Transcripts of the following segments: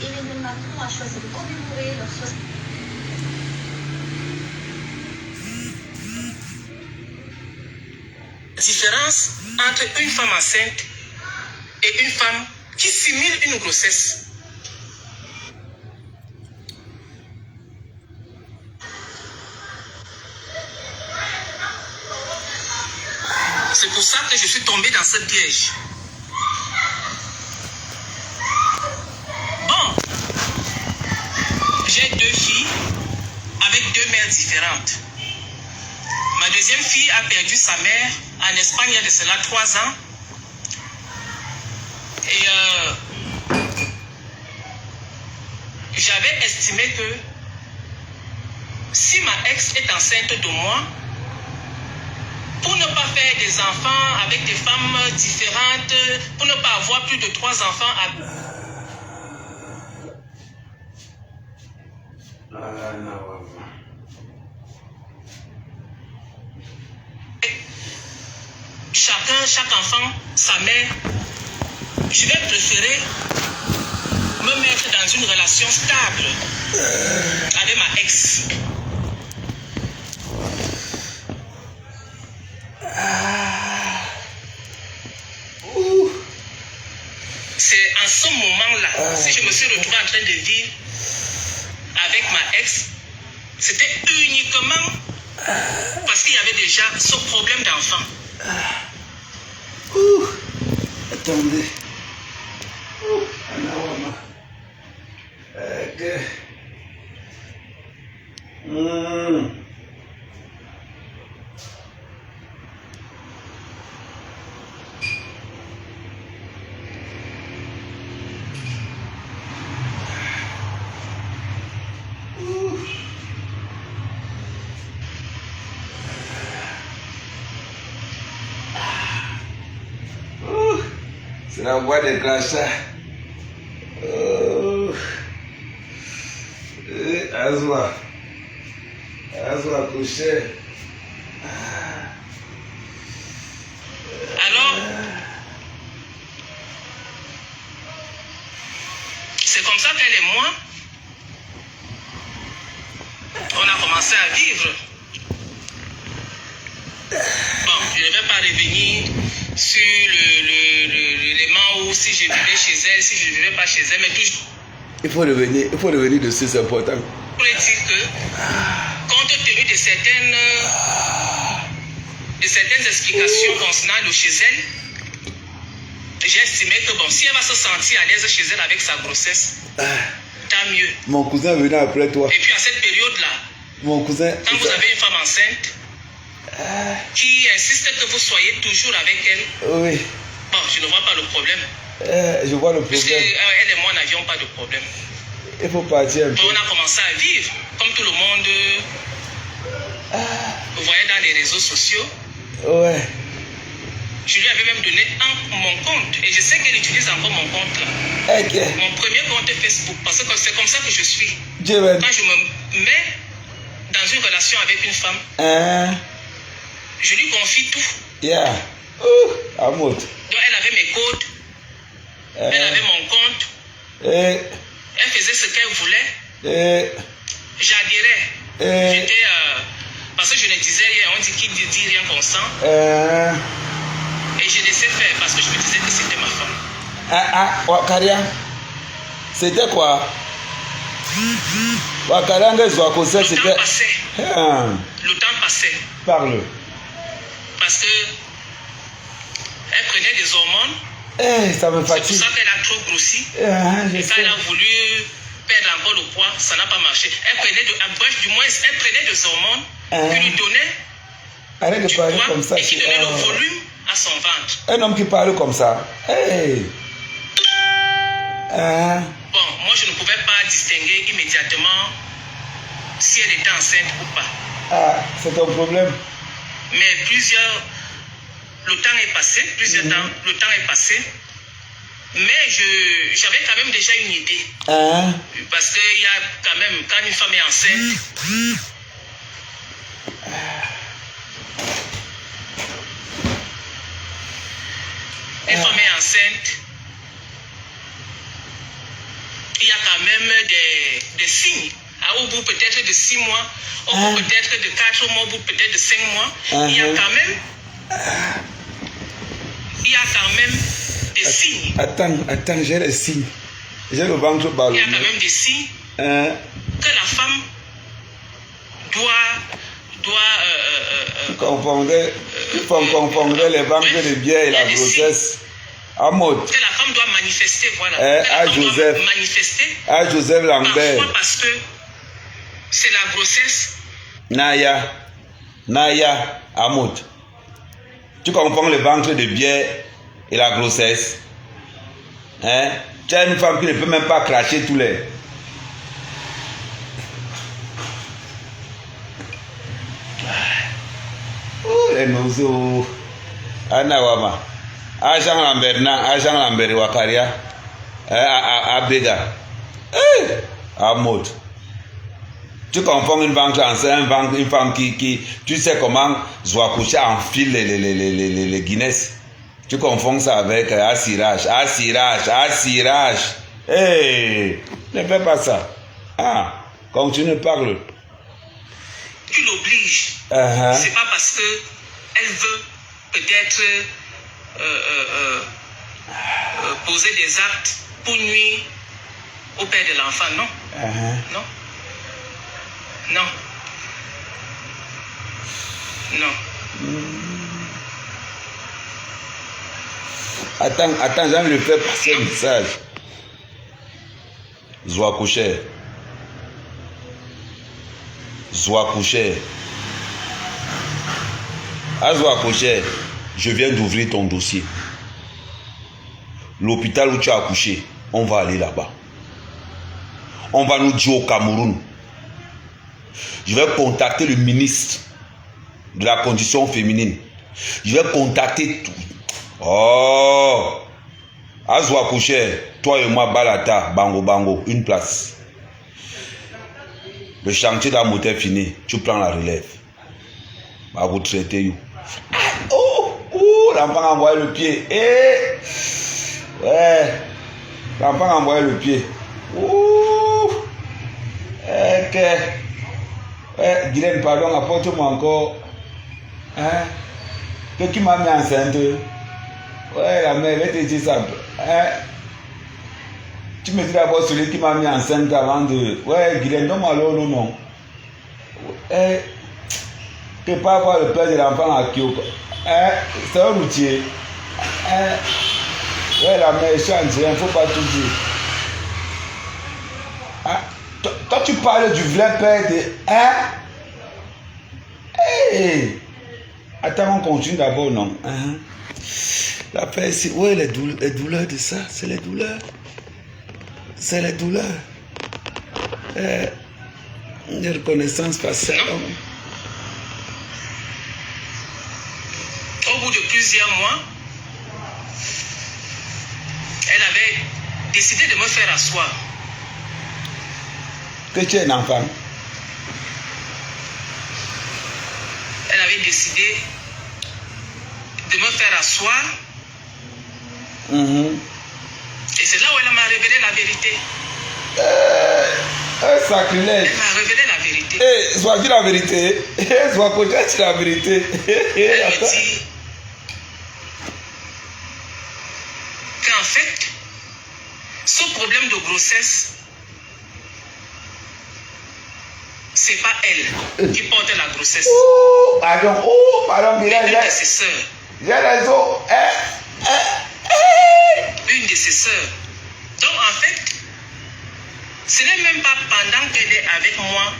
Emmanuel Macron a choisi de commémorer leur 60. Différence entre une femme enceinte et une femme qui simule une grossesse. C'est pour ça que je suis tombé dans ce piège. Bon, j'ai 2 filles avec 2 mères différentes. Ma deuxième fille a perdu sa mère en Espagne il y a de cela 3 ans. Et j'avais estimé que si ma ex est enceinte de moi, pour ne pas faire des enfants avec des femmes différentes, pour ne pas avoir plus de 3 enfants chaque enfant, sa mère, je vais préférer me mettre dans une relation stable avec ma ex. C'est en ce moment-là, si je me suis retrouvé en train de vivre avec ma ex, c'était uniquement parce qu'il y avait déjà ce problème d'enfant. Attendez. C'est la voix des crachats. Asma. Asma couché. Alors, c'est comme ça qu'elle et moi, on a commencé à vivre. Bon, je ne vais pas revenir sur l'élément où si je vivais chez elle, si je ne vivais pas chez elle, mais toujours. Il faut revenir dessus, c'est important. Je voulais dire que, compte tenu de certaines explications concernant le chez elle, j'ai estimé que bon, si elle va se sentir à l'aise chez elle avec sa grossesse, tant mieux. Mon cousin venait après toi. Et puis à cette période-là, mon cousin, quand vous avez une femme enceinte qui insiste que vous soyez toujours avec elle, oui. Bon, je ne vois pas le problème. Je vois le problème. Puisque elle et moi n'avions pas de problème. Il faut partir un peu. On a commencé à vivre, comme tout le monde. Vous voyez dans les réseaux sociaux. Ouais. Je lui avais même donné mon compte. Et je sais qu'elle utilise encore mon compte là. Okay. Mon premier compte Facebook. Parce que c'est comme ça que je suis. Dieu même. Quand je me mets dans une relation avec une femme, je lui confie tout. Yeah. Amour. Donc elle avait mes codes. Elle avait mon compte. Elle faisait ce qu'elle voulait. J'adhérais. J'étais. Parce que je ne disais rien. On dit qu'il dit rien consent. Et je laissais faire parce que je me disais que c'était ma femme. Wakaria. C'était quoi? Wakaria, c'était. Le temps passait. Le temps passait. Parle. Parce que elle prenait des hormones. Ça me fatigue. C'est pour ça qu'elle a trop grossi. Et quand elle a voulu perdre encore le poids, ça n'a pas marché. Elle prenait du moins, elle prenait des hormones qui lui donnaient du poids comme ça, et qui donnaient le volume à son ventre. Un homme qui parle comme ça. Hey. Bon, moi je ne pouvais pas distinguer immédiatement si elle était enceinte ou pas. C'est ton problème. Mais le temps est passé, le temps est passé. Mais j'avais quand même déjà une idée. Parce qu'il y a quand même, quand une femme est enceinte, il y a quand même des signes. Au bout peut-être de 6 mois, au bout peut-être de 4 mois, au bout peut-être de 5 mois, il y a quand même des signes. Attends, j'ai les signes. J'ai le ventre ballonné. Il y a quand même des signes que la femme doit tu confondrais les ventres de bière et la grossesse. Amod. Que la femme doit manifester, voilà. Joseph Lambert. Parfois parce que c'est la grossesse. Naya, Amod. Tu confonds le ventre de bière et la grossesse. Hein? Tu as une femme qui ne peut même pas cracher tous les... Oh, les nozo. Anawama. Agent Lambert Wakaria. Abega. Amod. Tu confonds une ventre enceinte, une femme qui tu sais comment Zouakoucha enfile les Guinness. Tu confonds ça avec assirage. Hey, ne fais pas ça. Continue, parle. Tu l'obliges. C'est pas parce que elle veut peut-être poser des actes pour nuire au père de l'enfant, non. Non. Attends, j'en lui fais passer un message. Zouakouché. Zouakouché, je viens d'ouvrir ton dossier. L'hôpital où tu as accouché, on va aller là-bas. On va nous dire au Cameroun. Je vais contacter le ministre de la condition féminine. Je vais contacter tout. Azouakouché, toi et moi, Balata, Bango, une place. Le chantier d'Amoté fini, tu prends la relève. Va vous traiter. L'enfant a envoyé le pied. L'enfant a envoyé le pied. Guylaine, pardon, apporte-moi encore. Qui m'a mis enceinte? La mère, elle te dit ça. Tu me dis d'abord celui qui m'a mis enceinte avant de... Guylaine, donne-moi l'eau, non. Tu peux pas avoir le père de l'enfant à Kyoko. C'est un routier. La mère, je suis en train, il ne faut pas tout dire. Toi, tu parles du vrai père de... Attends, on continue d'abord, non? La paix, c'est... les douleurs de ça, c'est les douleurs. C'est les douleurs. Une reconnaissance faciale. Au bout de plusieurs mois, elle avait décidé de me faire asseoir. Que tu es un enfant. Elle avait décidé de me faire asseoir. Et c'est là où elle m'a révélé la vérité. Un sacrilège. Elle m'a révélé la vérité. Soit-tu la vérité? Soit peut-être la vérité. Elle me dit qu'en fait, ce problème de grossesse, c'est pas elle qui porte la grossesse. Pardon, une de ses sœurs. J'ai raison. Une de ses sœurs. Donc en fait, ce n'est même pas pendant qu'elle est avec moi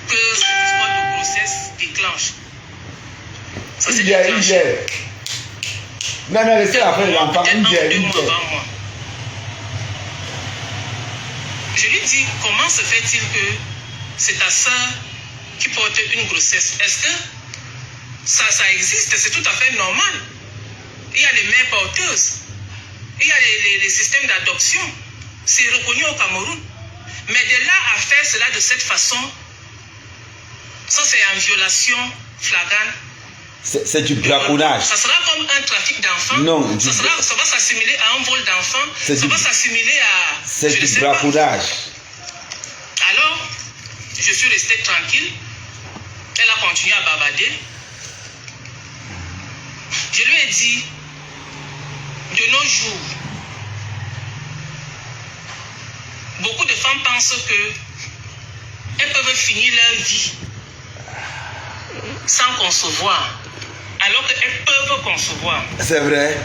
que cette histoire de grossesse déclenche. Ça c'est déclenché. Non, laissez la faire l'enfant. Peut-être 1 ou 2 mois avant moi. Je lui dis, comment se fait-il que c'est ta soeur qui porte une grossesse? Est-ce que ça existe? C'est tout à fait normal. Il y a les mères porteuses. Il y a les systèmes d'adoption. C'est reconnu au Cameroun. Mais de là à faire cela de cette façon, ça c'est en violation flagrante C'est du braconnage. Ça sera comme un trafic d'enfants. Non, ça va s'assimiler à un vol d'enfants. Ça va s'assimiler à... C'est du braconnage. Alors, je suis resté tranquille. Elle a continué à bavarder. Je lui ai dit, de nos jours, beaucoup de femmes pensent que elles peuvent finir leur vie sans concevoir, alors qu'elles peuvent concevoir. C'est vrai.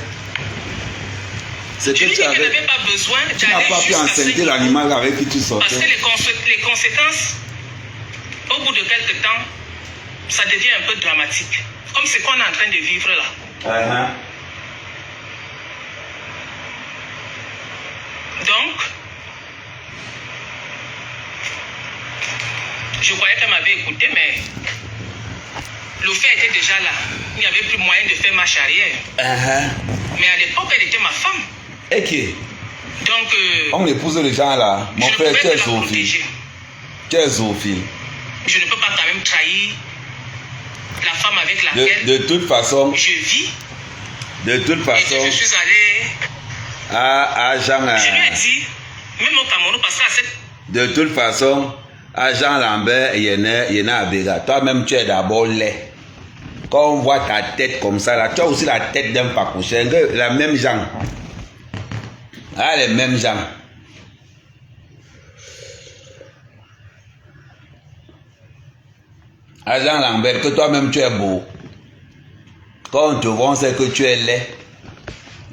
Je lui ai dit qu'elle n'avait pas besoin d'aller jusqu'à... Tu n'as pas pu enceinte l'animal avec qui tu sortais. Parce que les conséquences, au bout de quelques temps, ça devient un peu dramatique. Comme ce qu'on est en train de vivre là. Donc, je croyais qu'elle m'avait écouté, mais le fait était déjà là. Il n'y avait plus moyen de faire marche arrière. Mais à l'époque, elle était ma femme. Ok. Donc, on épouse les gens là. Mon frère, tu es zoophile. Tu es zoophile. Je ne peux pas quand même trahir la femme avec laquelle de toute façon, je vis. De toute façon, et je suis allé à Jean. Je lui ai dit, même au Cameroun, parce que de toute façon, à Jean Lambert, il y en a à Béga. Toi-même, tu es d'abord laid. Quand on voit ta tête comme ça, là, tu as aussi la tête d'un pacouché. La même Jean. Ah, les mêmes gens. Agent Lambert, que toi-même tu es beau. Quand on te voit, on sait que tu es laid.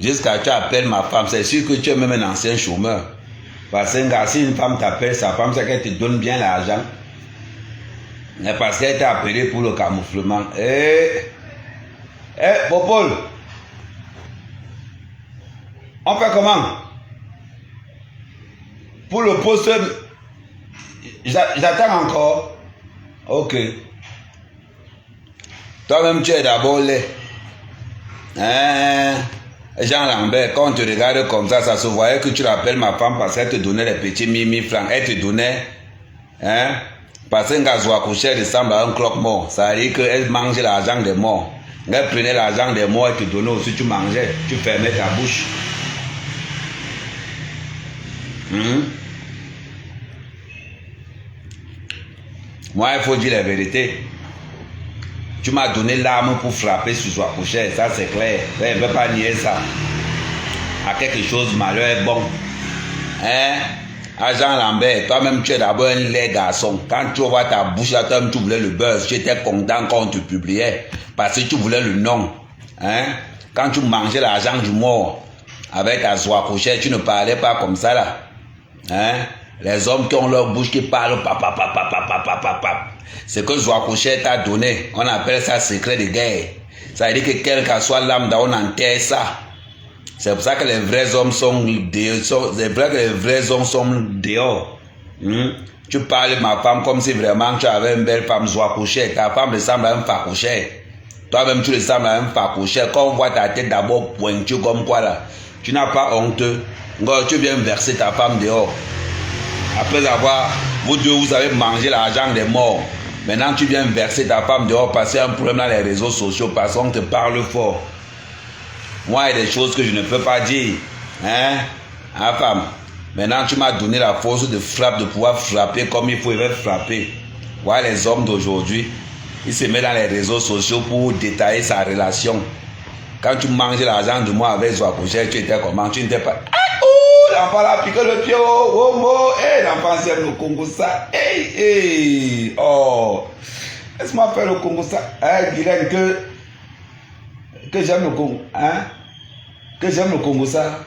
Jusqu'à tu appelles ma femme, c'est sûr que tu es même un ancien chômeur. Parce que si une femme t'appelle sa femme, c'est qu'elle te donne bien l'argent. Mais parce qu'elle t'a appelé pour le camouflement. Popol, on fait comment? Pour le poste, j'attends encore. Ok. Toi-même, tu es d'abord laid. Jean Lambert, quand on te regarde comme ça se voyait que tu l'appelles ma femme parce qu'elle te donnait les petits mimi francs. Elle te donnait, parce qu'un gazoua couché ressemble à un croque-mort. Ça veut dire qu'elle mangeait l'argent des morts. Elle prenait l'argent des morts et te donnait aussi, tu mangeais, tu fermais ta bouche. Moi, il faut dire la vérité. Tu m'as donné l'arme pour frapper sur soi couché, ça c'est clair. Je ne peux pas nier ça. À quelque chose, malheur est bon. Agent Lambert, toi-même tu es d'abord un laid garçon. Quand tu vois ta bouche, toi-même tu voulais le buzz. Tu étais content quand on te publiait. Parce que tu voulais le nom. Quand tu mangeais l'argent du mort avec ta soie couché, tu ne parlais pas comme ça là. Les hommes qui ont leur bouche qui parlent, c'est que Zouakouché t'a donné. On appelle ça secret de guerre. Ça veut dire que quel que soit l'âme, on enterre ça. C'est pour ça que les vrais hommes sont dehors. C'est vrai que les vrais hommes sont dehors. Tu parles de ma femme comme si vraiment tu avais une belle femme Zouakouché. Ta femme ressemble à un Fakouché. Toi-même tu ressembles à un Fakouché. Quand on voit ta tête d'abord pointue comme quoi là, tu n'as pas honte. Tu viens verser ta femme dehors. Après avoir, vous deux, vous avez mangé l'argent des morts. Maintenant, tu viens verser ta femme dehors parce qu'il y a un problème dans les réseaux sociaux, parce qu'on te parle fort. Moi, il y a des choses que je ne peux pas dire. Femme, maintenant, tu m'as donné la force de frappe, de pouvoir frapper comme il faut frapper. Voilà les hommes d'aujourd'hui. Ils se mettent dans les réseaux sociaux pour détailler sa relation. Quand tu mangeais l'argent de moi avec Zouakouché, tu étais comment? Tu n'étais pas... L'enfant a piqué le pied, l'enfant aime le Congo ça. Laisse-moi faire le Congo ça. Guylaine, que j'aime le Congo. Que j'aime le Congo ça.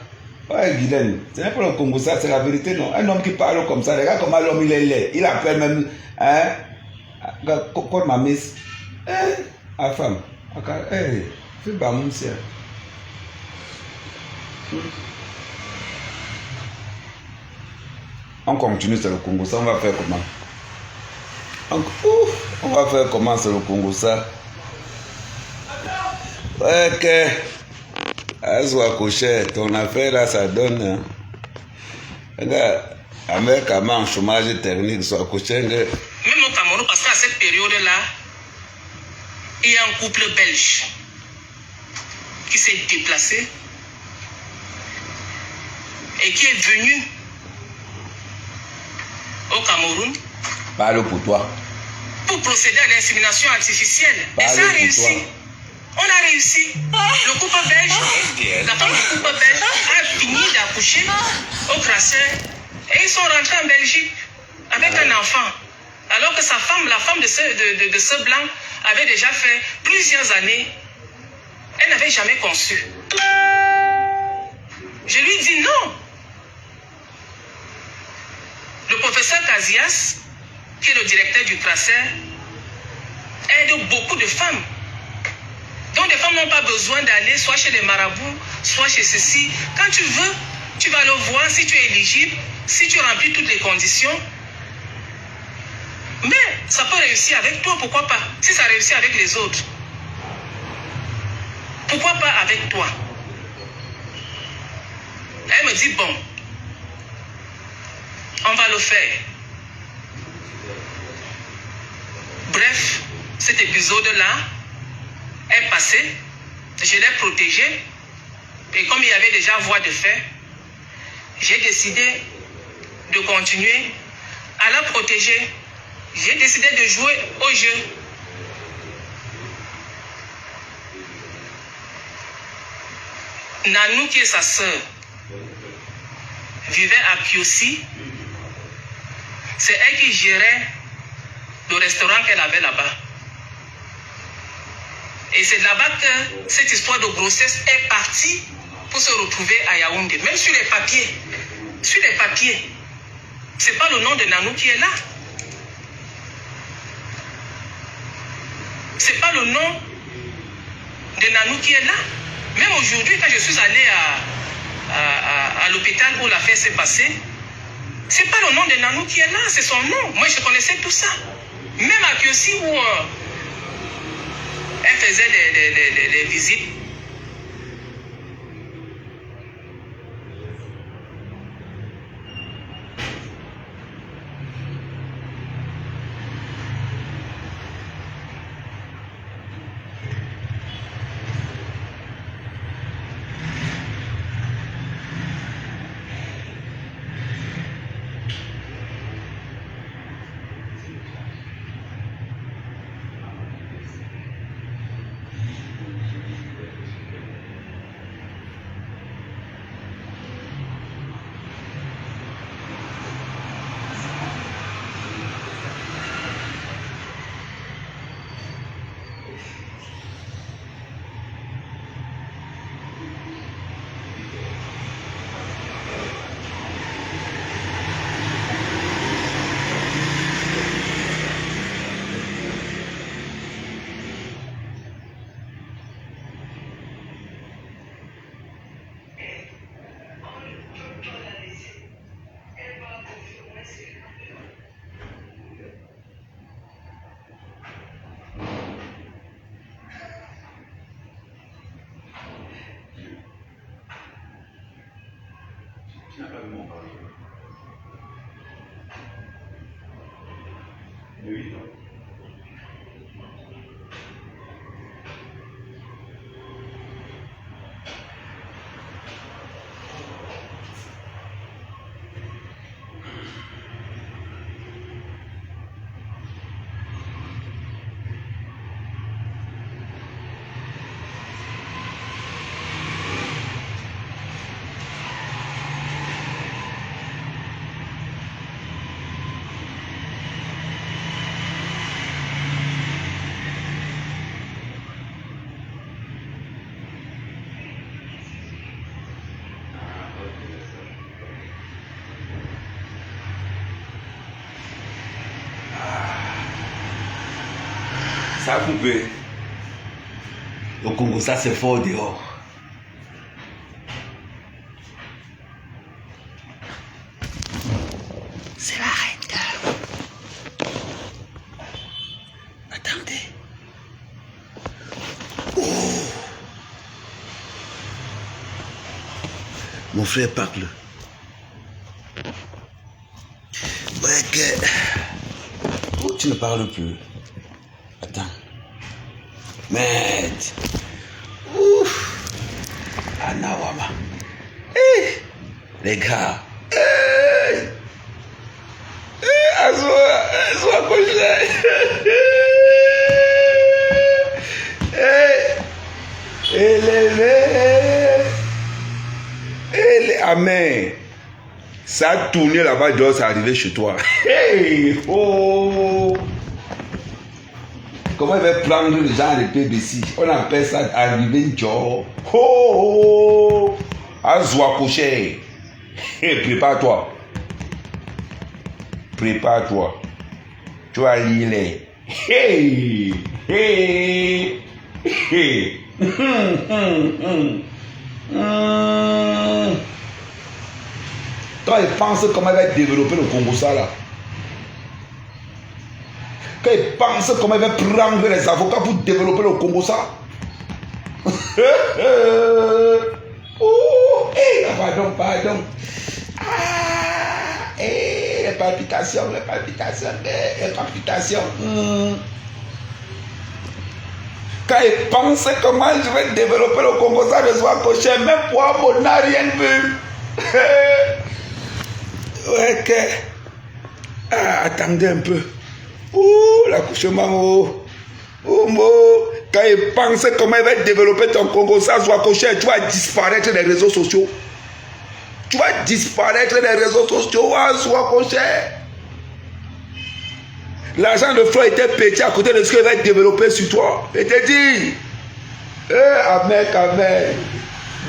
Guylaine, ce n'est pas le Congo ça, c'est la vérité, non. Un homme qui parle comme ça, regarde comment l'homme il est laid. Il appelle même, quoi ma miss. La femme. Fais pas mon sien. On continue sur le Congo, ça on va faire comment? On va faire comment sur le Congo ça? Ok. Zouakouché, ton affaire là ça donne. Regarde, avec un chômage technique, Zouakouché. Même au Cameroun, parce qu'à cette période là, il y a un couple belge qui s'est déplacé et qui est venu au Cameroun. Parle pour toi. Pour procéder à l'insémination artificielle. Parle et ça a pour réussi. toi. On a réussi. Le couple belge, la femme du couple belge a fini d'accoucher au Crasser et ils sont rentrés en Belgique avec un enfant. Alors que sa femme, la femme de ce blanc, avait déjà fait plusieurs années. Elle n'avait jamais conçu. Je lui dis non. Le professeur Casillas, qui est le directeur du Crasser, aide beaucoup de femmes. Donc les femmes n'ont pas besoin d'aller soit chez les marabouts, soit chez ceci. Quand tu veux, tu vas le voir si tu es éligible, si tu remplis toutes les conditions. Mais ça peut réussir avec toi, pourquoi pas? Si ça réussit avec les autres, pourquoi pas avec toi? Elle me dit, bon, on va le faire. Bref, cet épisode-là est passé. Je l'ai protégé. Et comme il y avait déjà voie de fait, j'ai décidé de continuer à la protéger. J'ai décidé de jouer au jeu. Nanou, qui est sa sœur, vivait à Kiossi. C'est elle qui gérait le restaurant qu'elle avait là-bas. Et c'est là-bas que cette histoire de grossesse est partie pour se retrouver à Yaoundé. Même sur les papiers, c'est pas le nom de Nanou qui est là. C'est pas le nom de Nanou qui est là. Même aujourd'hui, quand je suis allé à l'hôpital où l'affaire s'est passée, c'est pas le nom de Nanou qui est là, c'est son nom. Moi, je connaissais tout ça. Même à Kiossi où elle faisait des visites. Oui. Ça a coupé. Au Congo, ça c'est fort dehors. C'est la reine. Attendez. Oh. Mon frère parle. Ouais, que... Oh, tu ne parles plus. Attends. Merde. Ouf. Anawama. Hey. Les gars. Hey. Azwa Koché. Amen. Ça a tourné là-bas, dehors, c'est arrivé chez toi. Hey, oh. Comment il va prendre le genre de PBC? On appelle ça arriver job. Oh, Azwa Koché. Hey, prépare-toi. Prépare-toi. Tu vas lire les. Hey, hey, hey. Quand il pense comment il va développer le Congo, ça là. Quand il pense comment il va prendre les avocats pour développer le Congo, ça. Oh, hey, pardon. Ah, hey, les palpitations. Quand il pense comment je vais développer le Congo, ça je sois coché, même pour on n'a rien vu. Ouais, que. Ah, attendez un peu. Ouh, l'accouchement, quand il pense comment il va développer ton Congo, ça soit coché, tu vas disparaître des réseaux sociaux. Soit coché. L'argent de Flo était petit à côté de ce qu'il va développer sur toi. Et te dit, Amen.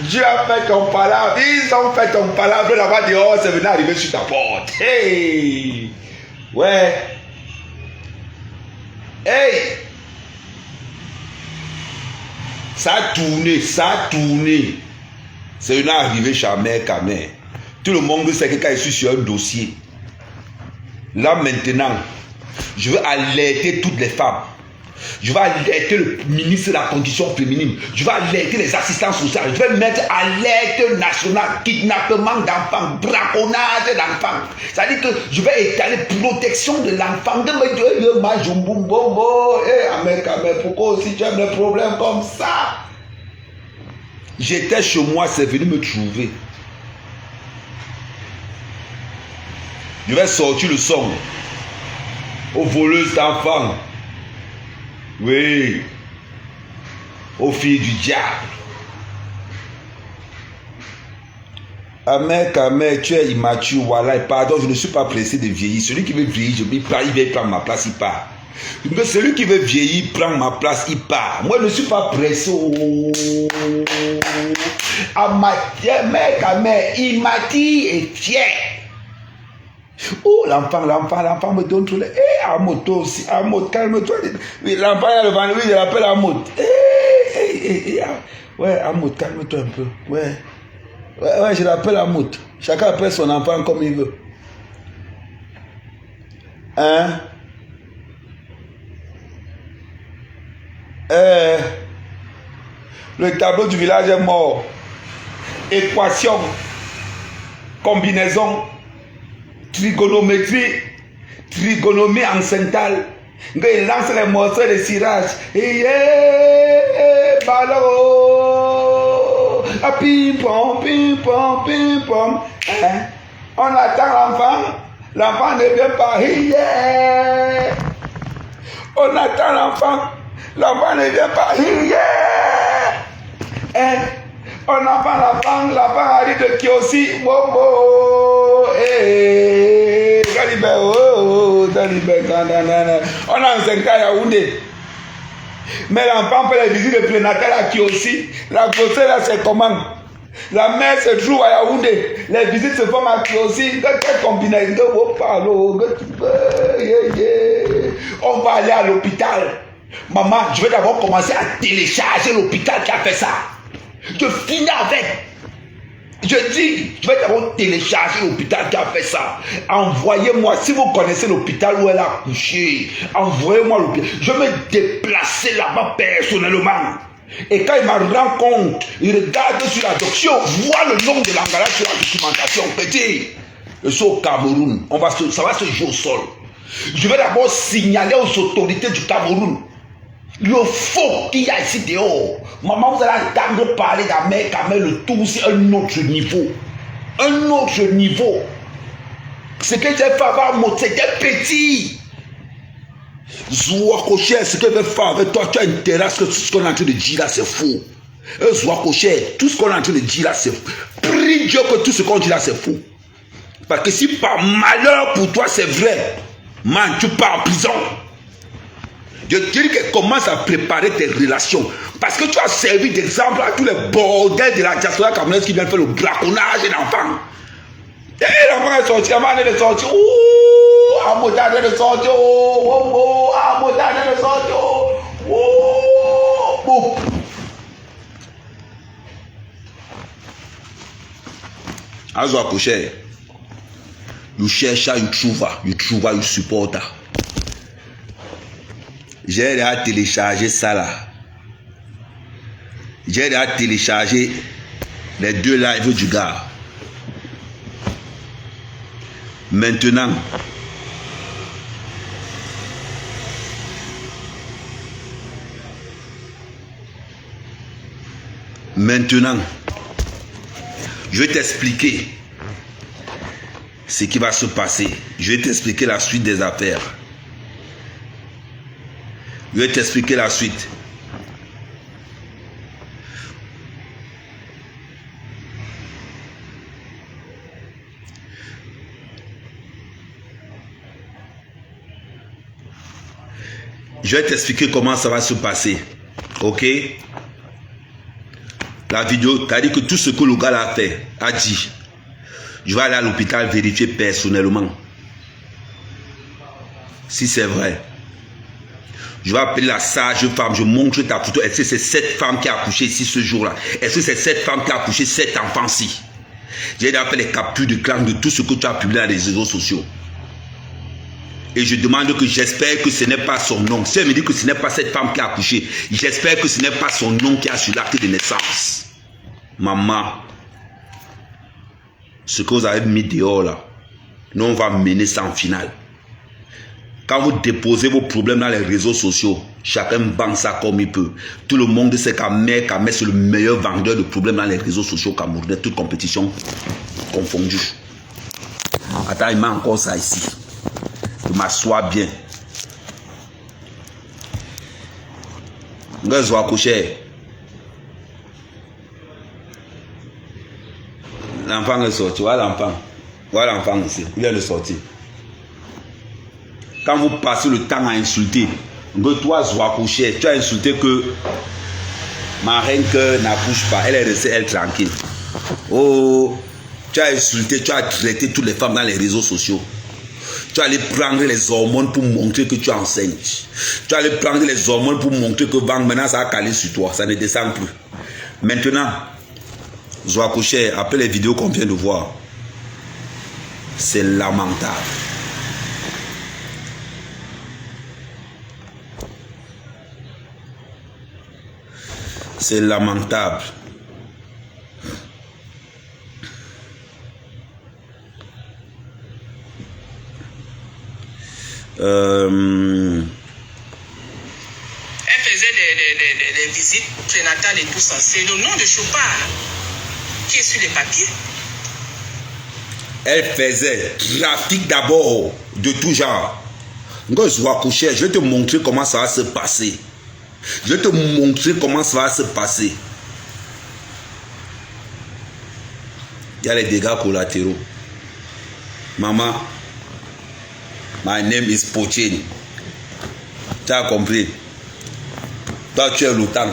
Dieu a fait ton palabre. Ils ont fait ton palabre là-bas dehors, c'est venu arriver sur ta porte. Hey! Ouais. Hey! Ça a tourné. C'est venu arriver chez Amen. Tout le monde sait que quand je suis sur un dossier, là maintenant, je veux alerter toutes les femmes. Je vais alerter le ministre de la condition féminine. Je vais alerter les assistants sociaux. Je vais mettre alerte nationale, kidnappement d'enfants, braconnage d'enfants. C'est-à-dire que je vais étaler protection de l'enfant. De me dire, pourquoi aussi tu as des problèmes comme ça? J'étais chez moi, c'est venu me trouver. Je vais sortir le son aux voleuses d'enfants. Oui. Aux filles du diable. Amen, tu es immature. Voilà, pardon, je ne suis pas pressé de vieillir. Celui qui veut vieillir, il va prendre ma place, il part. Celui qui veut vieillir, prend ma place, il part. Moi, je ne suis pas pressé. Immature et fier. Oh, l'enfant me donne tout le... Eh, Amoto aussi. Amot, calme-toi. Oui, l'enfant, il a le ventre, oui, je l'appelle Amot. Ouais, Amot, calme-toi un peu. Ouais, je l'appelle Amot. Chacun appelle son enfant comme il veut. Hein? Le tableau du village est mort. Équation. Combinaison. Trigonométrie, trigonomie ancestale. Il lance les morceaux de cirage. Et ballon. Pim pom. On attend l'enfant. L'enfant ne vient pas. On attend l'enfant. L'enfant ne vient pas. On attend l'enfant arrive de Kiosi. On a un 5 ans à Yaoundé. Mais l'enfant fait les visites de prénatal à Kiosi. La grossesse là c'est comment? La mère se trouve à Yaoundé. Les visites se font à Kiosi. Quelle combinaison? On va aller à l'hôpital. Maman, je vais d'abord commencer à télécharger l'hôpital qui a fait ça. Je finis avec. Je dis, je vais d'abord télécharger l'hôpital qui a fait ça. Envoyez-moi, si vous connaissez l'hôpital où elle a couché, envoyez-moi l'hôpital. Je vais me déplacer là-bas personnellement. Et quand il me rend compte, il regarde sur l'adoption, voit le nom de l'engagement sur la documentation. Petit, je suis au Cameroun, ça va se jouer au sol. Je vais d'abord signaler aux autorités du Cameroun Le faux qu'il y a ici dehors. Maman, vous allez entendre parler d'Amé, Kamel, le tout, c'est un autre niveau. Un autre niveau. Ce que j'ai fait avant, c'était petit. Zoua Koché, ce que je vais faire avec toi, tu as une terrasse, que tout ce qu'on est en train de dire là, c'est faux. Zoua Koché, tout ce qu'on est en train de dire là, c'est faux. Prie Dieu que tout ce qu'on dit là, c'est faux. Parce que si par malheur pour toi, c'est vrai, man, tu pars en prison. Je te dis que commence à préparer tes relations. Parce que tu as servi d'exemple à tous les bordels de la diaspora camerounaise qui viennent faire le braconnage d'enfants. Et l'enfant est sorti, l'enfant est sorti. Ouh, Amota est sorti. Oh, Amota est sorti. Oh. Azo Akoche, you cherche, you trouve, you support. J'ai déjà téléchargé ça là. J'ai déjà téléchargé les 2 lives du gars. Maintenant, je vais t'expliquer ce qui va se passer. Je vais t'expliquer la suite des affaires. Je vais t'expliquer la suite. Je vais t'expliquer comment ça va se passer. Ok? La vidéo, t'as dit que tout ce que le gars a fait, a dit. Je vais aller à l'hôpital vérifier personnellement. Si c'est vrai. Je vais appeler la sage femme, je montre ta photo. Est-ce que c'est cette femme qui a accouché ici ce jour-là? Est-ce que c'est cette femme qui a accouché cet enfant-ci? J'ai déjà fait les captures de clan de tout ce que tu as publié dans les réseaux sociaux. Et je demande que j'espère que ce n'est pas son nom. Si elle me dit que ce n'est pas cette femme qui a accouché, j'espère que ce n'est pas son nom qui est sur l'acte de naissance. Maman, ce que vous avez mis dehors là, nous on va mener ça en finale. Quand vous déposez vos problèmes dans les réseaux sociaux, chacun banque ça comme il peut. Tout le monde sait qu'Amé c'est le meilleur vendeur de problèmes dans les réseaux sociaux camerounais, toute compétition confondue. Attends, il m'a encore ça ici. Je m'assois bien. L'enfant est sorti. Voilà l'enfant. Voilà l'enfant ici. Il vient de sortir. Quand vous passez le temps à insulter, toi, Zouakouché, tu as insulté que ma reine n'accouche pas. Elle est restée, elle, tranquille. Oh, tu as insulté, tu as traité toutes les femmes dans les réseaux sociaux. Tu allais prendre les hormones pour montrer que tu es enceinte. Tu allais prendre les hormones pour montrer que maintenant ça a calé sur toi. Ça ne descend plus. Maintenant, Zouakouché, après les vidéos qu'on vient de voir, c'est lamentable. C'est lamentable. Elle faisait des visites prénatales et tout ça. C'est le nom de Chopard qui est sur les papiers. Elle faisait trafic d'abord de tout genre. Je vais te montrer comment ça va se passer. Je vais te montrer comment ça va se passer. Il y a les dégâts collatéraux. Maman, my name is Poutine. Tu as compris? Toi, tu es l'OTAN.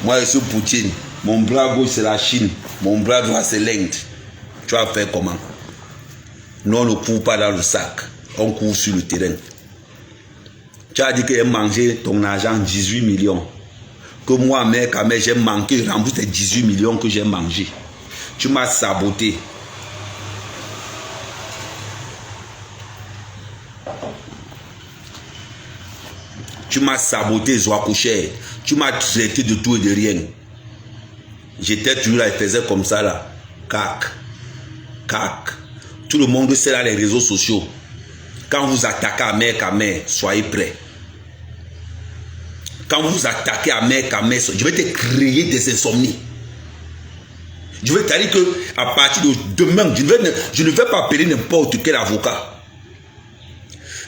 Moi, je suis Poutine. Mon bras gauche, c'est la Chine. Mon bras droit, c'est l'Inde. Tu vas faire comment? Nous, on ne court pas dans le sac. On court sur le terrain. Tu as dit que j'ai mangé ton argent 18 millions. Que moi, mec, j'ai manqué, je rembourse les 18 millions que j'ai mangé. Tu m'as saboté. Tu m'as saboté, Zouakouché. Tu m'as traité de tout et de rien. J'étais toujours là, il faisait comme ça là. Cac. Cac. Tout le monde sait là les réseaux sociaux. Quand vous attaquez à mer, soyez prêts. quand vous attaquez à Ahmed Kamel, je vais te créer des insomnies. Je vais te dire que à partir de demain, je ne vais pas appeler n'importe quel avocat.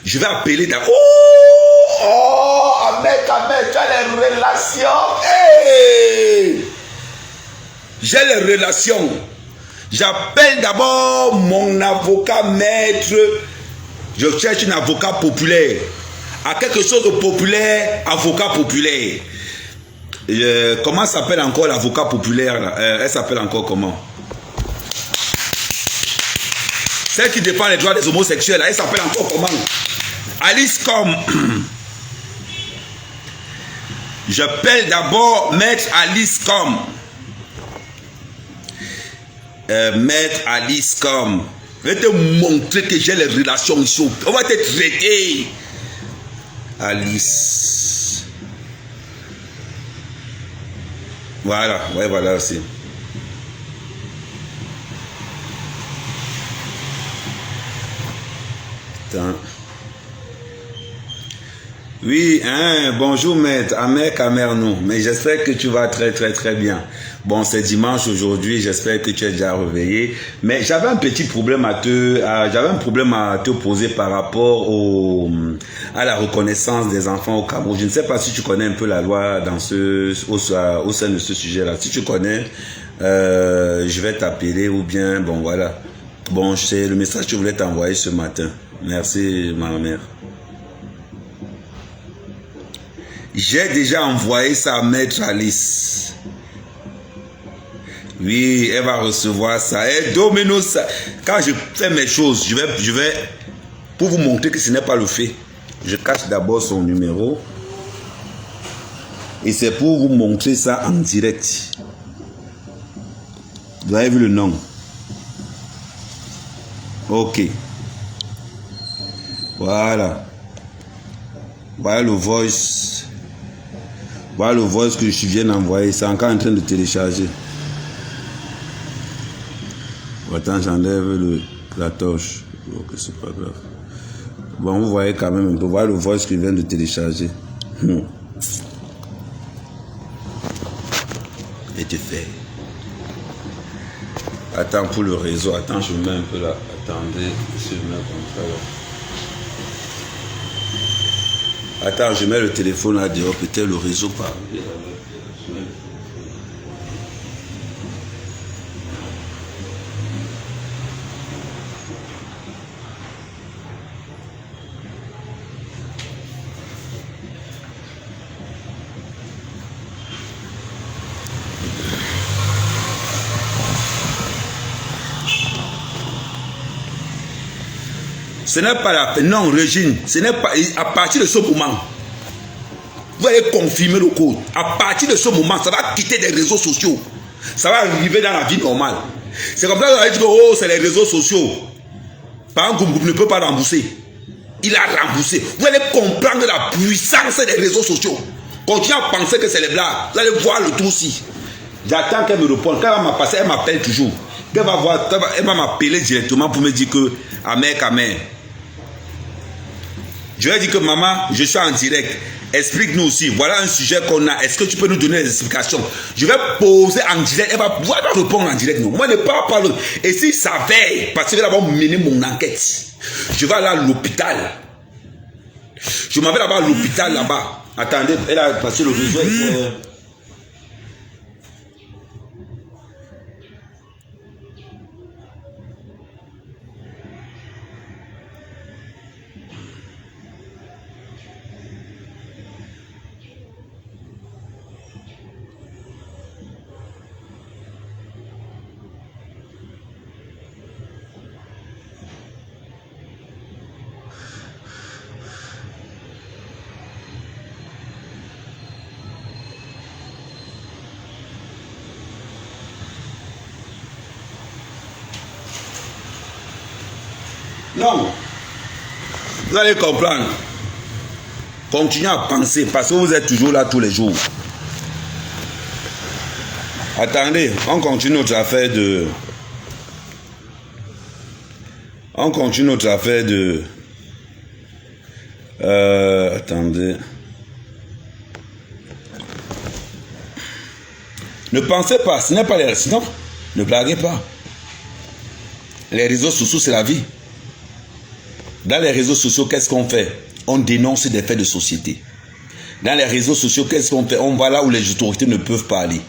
Je vais appeler Ahmed Kamel, tu as les relations. Hey! J'ai les relations. J'appelle d'abord mon avocat maître. Je cherche un avocat populaire. À quelque chose de populaire, avocat populaire. Comment s'appelle encore l'avocat populaire là? Elle s'appelle encore comment? Celle qui défend les droits des homosexuels, elle s'appelle encore comment? Alice Com. J'appelle d'abord Maître Alice Com. Maître Alice Com. Je vais te montrer que j'ai les relations ici. On va te traiter. Alice. Voilà, ouais, voilà aussi. Attends. Oui, hein, bonjour maître, Ahmed Kamel, non, mais j'espère que tu vas très bien. Bon, c'est dimanche aujourd'hui, j'espère que tu es déjà réveillé, mais j'avais un petit problème à te poser par rapport à la reconnaissance des enfants au Cameroun. Je ne sais pas si tu connais un peu la loi dans au sein de ce sujet-là. Si tu connais, je vais t'appeler ou bien, bon voilà. Bon, c'est le message que je voulais t'envoyer ce matin. Merci, ma mère. J'ai déjà envoyé ça à Maître Alice. Oui, elle va recevoir ça. Et Dominos, quand je fais mes choses, je vais pour vous montrer que ce n'est pas le fait. Je cache d'abord son numéro. Et c'est pour vous montrer ça en direct. Vous avez vu le nom? Ok. Voilà. Voilà le voice. Voilà le voice que je viens d'envoyer. C'est encore en train de télécharger. Attends, j'enlève la torche. Ok, c'est pas grave. Bon, vous voyez quand même un peu. Voilà le voice que je viens de télécharger. Et tu fais. Attends pour le réseau. Attends, je mets un peu là. Attendez, je mets comme ça là. Attends, je mets le téléphone là dehors, peut-être le réseau part. Ce n'est pas la peine. Non, Régine, ce n'est pas. À partir de ce moment, vous allez confirmer le code. À partir de ce moment, ça va quitter les réseaux sociaux. Ça va arriver dans la vie normale. C'est comme ça que vous allez dire, oh, c'est les réseaux sociaux. Par exemple, vous ne pouvez pas rembourser. Il a remboursé. Vous allez comprendre la puissance des réseaux sociaux. Continuez à penser que c'est les blagues. Vous allez voir le tout aussi. J'attends qu'elle me réponde. Quand elle m'a passé, elle m'appelle toujours. Elle va m'appeler directement pour me dire que Ahmed Kamel. Je lui ai dit que maman, je suis en direct. Explique-nous aussi. Voilà un sujet qu'on a. Est-ce que tu peux nous donner des explications? Je vais poser en direct. Elle va répondre en direct. Non. Moi, je ne parle pas. Et s'il savait, parce qu'elle va mener mon enquête, je vais aller à l'hôpital. Je m'en vais là-bas à l'hôpital là-bas. Attendez, elle a passé le réseau. Non. Vous allez comprendre. Continuez à penser parce que vous êtes toujours là tous les jours. Attendez, on continue notre affaire de... Attendez. Ne pensez pas, ce n'est pas les réseaux. Non, ne blaguez pas. Les réseaux sociaux, c'est la vie. Dans les réseaux sociaux, qu'est-ce qu'on fait? On dénonce des faits de société. Dans les réseaux sociaux, qu'est-ce qu'on fait? On va là où les autorités ne peuvent pas aller.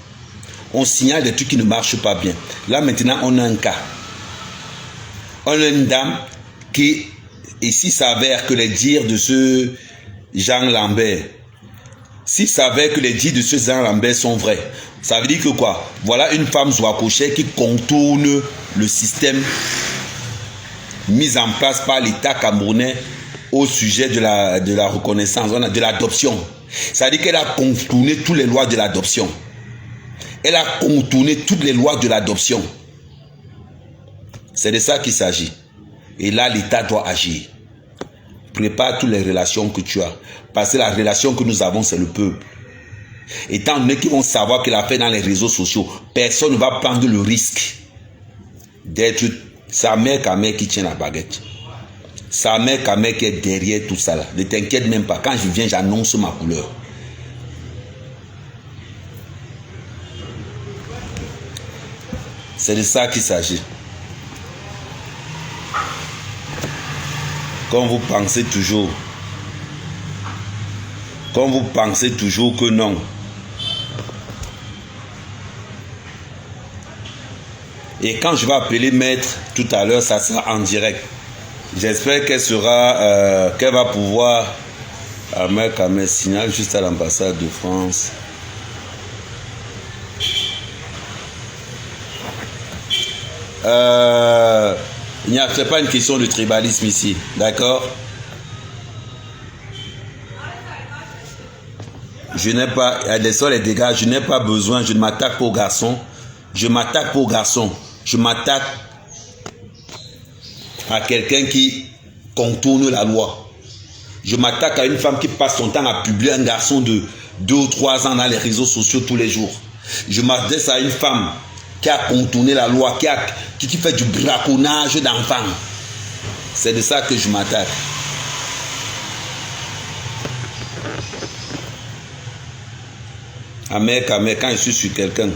On signale des trucs qui ne marchent pas bien. Là, maintenant, on a un cas. On a une dame qui, ici, s'avère que les dires de ce Jean Lambert, s'il s'avère que les dires de ce Jean Lambert sont vrais, ça veut dire que quoi? Voilà une femme Zouakouché qui contourne le système mis en place par l'État camerounais au sujet de la reconnaissance, de l'adoption. Ça veut dire qu'elle a contourné toutes les lois de l'adoption. Elle a contourné toutes les lois de l'adoption. C'est de ça qu'il s'agit. Et là, l'État doit agir. Prépare toutes les relations que tu as. Parce que la relation que nous avons, c'est le peuple. Étant donné qu'ils vont savoir qu'il a fait dans les réseaux sociaux, personne ne va prendre le risque d'être sa mère Kamé qui tient la baguette. Sa mère Kamé qui est derrière tout ça là. Ne t'inquiète même pas. Quand je viens, j'annonce ma couleur. C'est de ça qu'il s'agit. Quand vous pensez toujours que non. Et quand je vais appeler maître tout à l'heure, ça sera en direct. J'espère qu'elle sera, qu'elle va pouvoir mettre un signal juste à l'ambassade de France. Il n'y a pas une question de tribalisme ici, d'accord? Je n'ai pas, les sols et dégâts, je n'ai pas besoin, je ne m'attaque pas aux garçons. Je m'attaque pas aux garçons. Je m'attaque à quelqu'un qui contourne la loi. Je m'attaque à une femme qui passe son temps à publier un garçon de 2 ou 3 ans dans les réseaux sociaux tous les jours. Je m'adresse à une femme qui a contourné la loi, qui fait du braconnage d'enfants. C'est de ça que je m'attaque. Amer, quand je suis sur quelqu'un,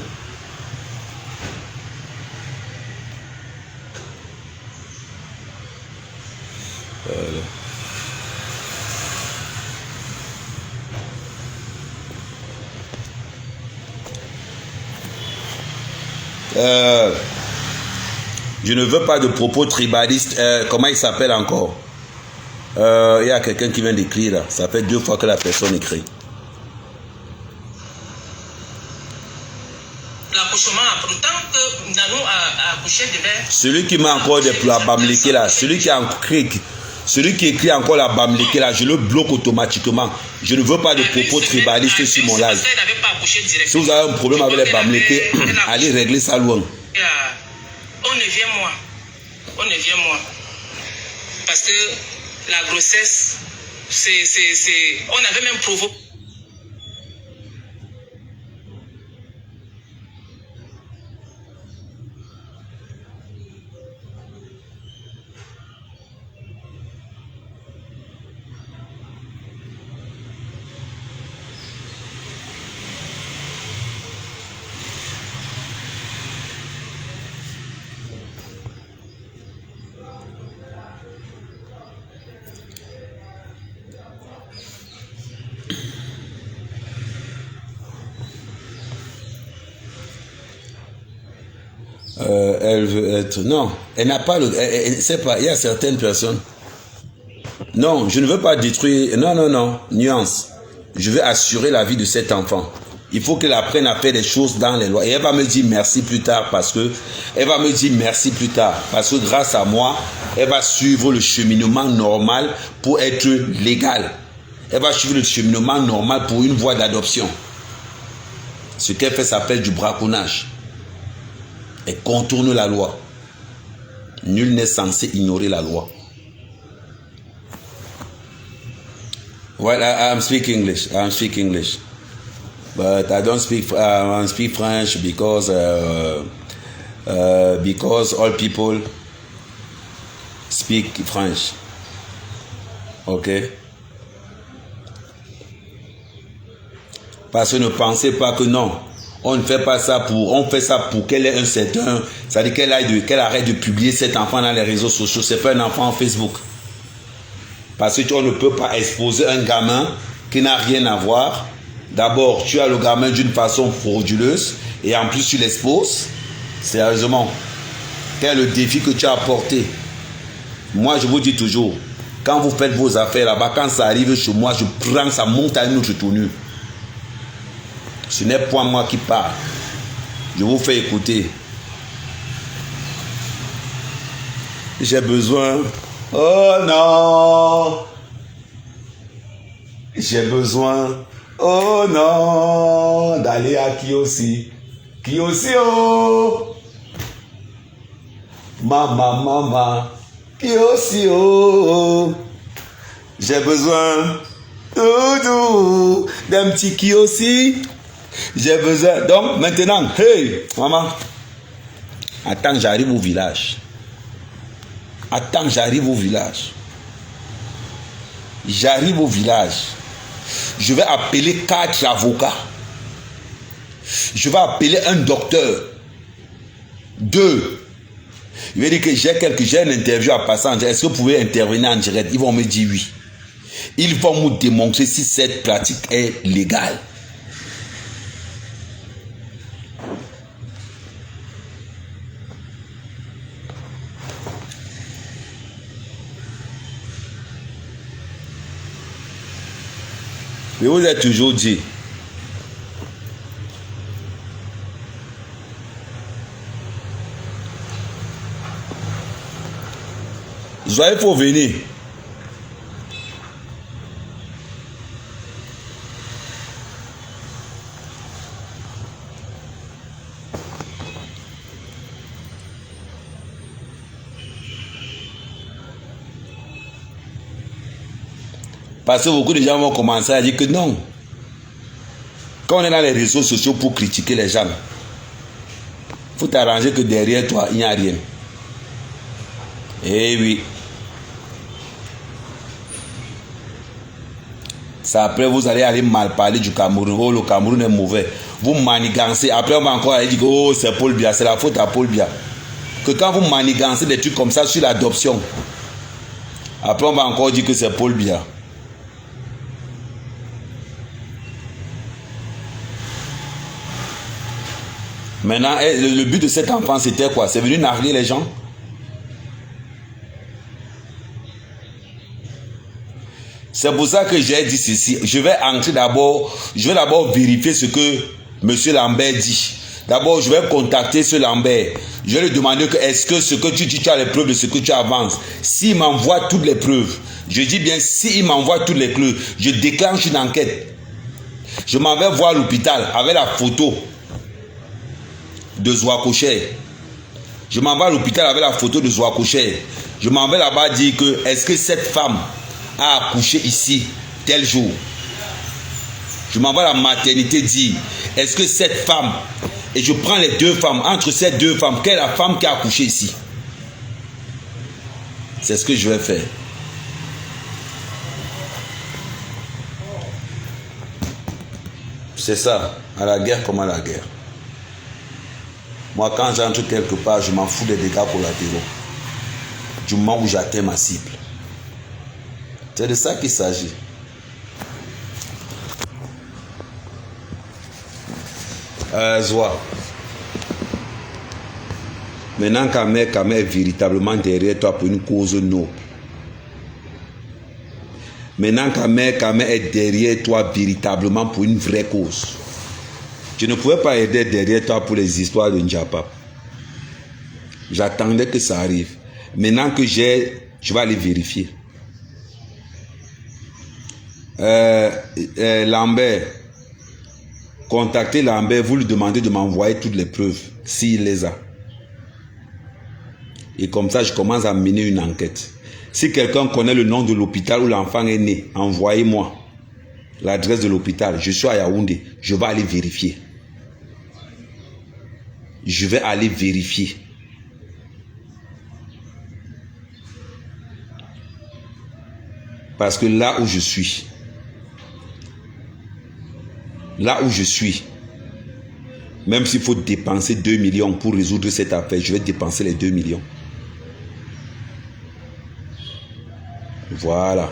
je ne veux pas de propos tribalistes. Comment il s'appelle encore? Il y a quelqu'un qui vient d'écrire là. Ça fait 2 fois que la personne écrit. L'accouchement, tant que Nanou a accouché devait... Celui qui m'a encore des la bamléqué là, celui qui écrit encore la bamléqué là, je le bloque automatiquement. Je ne veux pas de propos tribalistes sur mon live. Si vous avez un problème avec les bamléqués, allez régler ça loin. Au 9e mois. Au 9e mois. Parce que la grossesse, on avait même provoqué. Elle veut être... Non, elle n'a pas le... C'est pas... Il y a certaines personnes... Non, je ne veux pas détruire... Non. Nuance. Je veux assurer la vie de cet enfant. Il faut qu'elle apprenne à faire des choses dans les lois. Et elle va me dire merci plus tard parce que... Parce que grâce à moi, elle va suivre le cheminement normal pour être légale. Elle va suivre le cheminement normal pour une voie d'adoption. Ce qu'elle fait s'appelle du braconnage. Elle contourne la loi. Nul n'est censé ignorer la loi. Well, I'm speak English. But I don't speak French because all people speak French. Okay? Parce que ne pensez pas que non. On ne fait pas ça pour... On fait ça pour qu'elle ait un certain... C'est-à-dire qu'elle arrête de publier cet enfant dans les réseaux sociaux. C'est pas un enfant en Facebook. Parce que on ne peut pas exposer un gamin qui n'a rien à voir. D'abord, tu as le gamin d'une façon frauduleuse et en plus tu l'exposes. Sérieusement, quel est le défi que tu as apporté? Moi, je vous dis toujours, quand vous faites vos affaires là-bas, quand ça arrive chez moi, je prends, ça monte à une autre tournure. Ce n'est pas moi qui parle. Je vous fais écouter. J'ai besoin... Oh non! J'ai besoin... Oh non! D'aller à Kiyosi. Kiyosi, oh! Maman. Kiyosi, oh! J'ai besoin... d'un petit Kiyosi. J'ai besoin... Donc, maintenant, hey, maman. Attends, j'arrive au village. Attends, j'arrive au village. J'arrive au village. Je vais appeler 4 avocats. Je vais appeler un docteur. 2. Je vais dire que j'ai une interview à passer. Est-ce que vous pouvez intervenir en direct? Ils vont me dire oui. Ils vont me démontrer si cette pratique est légale. Je vous ai toujours dit, il faut venir. Parce que beaucoup de gens vont commencer à dire que non. Quand on est dans les réseaux sociaux pour critiquer les gens, il faut t'arranger que derrière toi, il n'y a rien. Eh oui. Ça après, vous allez aller mal parler du Cameroun. Oh, le Cameroun est mauvais. Vous manigancez. Après, on va encore aller dire que oh, c'est Paul Biya. C'est la faute à Paul Biya. Que quand vous manigancez des trucs comme ça sur l'adoption, après, on va encore dire que c'est Paul Biya. Maintenant, le but de cet enfant, c'était quoi? C'est venu narguer les gens? C'est pour ça que j'ai dit ceci. Je vais entrer d'abord, je vais d'abord vérifier ce que M. Lambert dit. D'abord, je vais contacter ce Lambert. Je vais lui demander que est-ce que ce que tu dis, tu as les preuves de ce que tu avances. S'il m'envoie toutes les preuves, je dis bien s'il m'envoie toutes les preuves, je déclenche une enquête. Je m'en vais voir l'hôpital avec la photo de Zouakocher. Je m'en vais à l'hôpital avec la photo de Zouakocher. Je m'en vais là-bas dire que est-ce que cette femme a accouché ici tel jour. Je m'en vais à la maternité dire est-ce que cette femme, et je prends les 2 femmes, entre ces 2 femmes, quelle est la femme qui a accouché ici? C'est ce que je vais faire. C'est ça, à la guerre comme à la guerre. Moi, quand j'entre quelque part, je m'en fous des dégâts collatéraux. Du moment où j'atteins ma cible. C'est de ça qu'il s'agit. Zoa. Maintenant, Kamé est véritablement derrière toi pour une cause noble. Maintenant, Kamé est derrière toi véritablement pour une vraie cause. Je ne pouvais pas aider derrière toi pour les histoires de Ndjapa. J'attendais que ça arrive. Maintenant que je vais aller vérifier. Lambert, contactez Lambert, vous lui demandez de m'envoyer toutes les preuves, s'il les a. Et comme ça, je commence à mener une enquête. Si quelqu'un connaît le nom de l'hôpital où l'enfant est né, envoyez-moi l'adresse de l'hôpital. Je suis à Yaoundé, je vais aller vérifier. Je vais aller vérifier. Parce que là où je suis, Même s'il faut dépenser 2 millions pour résoudre cette affaire, je vais dépenser les 2 millions. Voilà.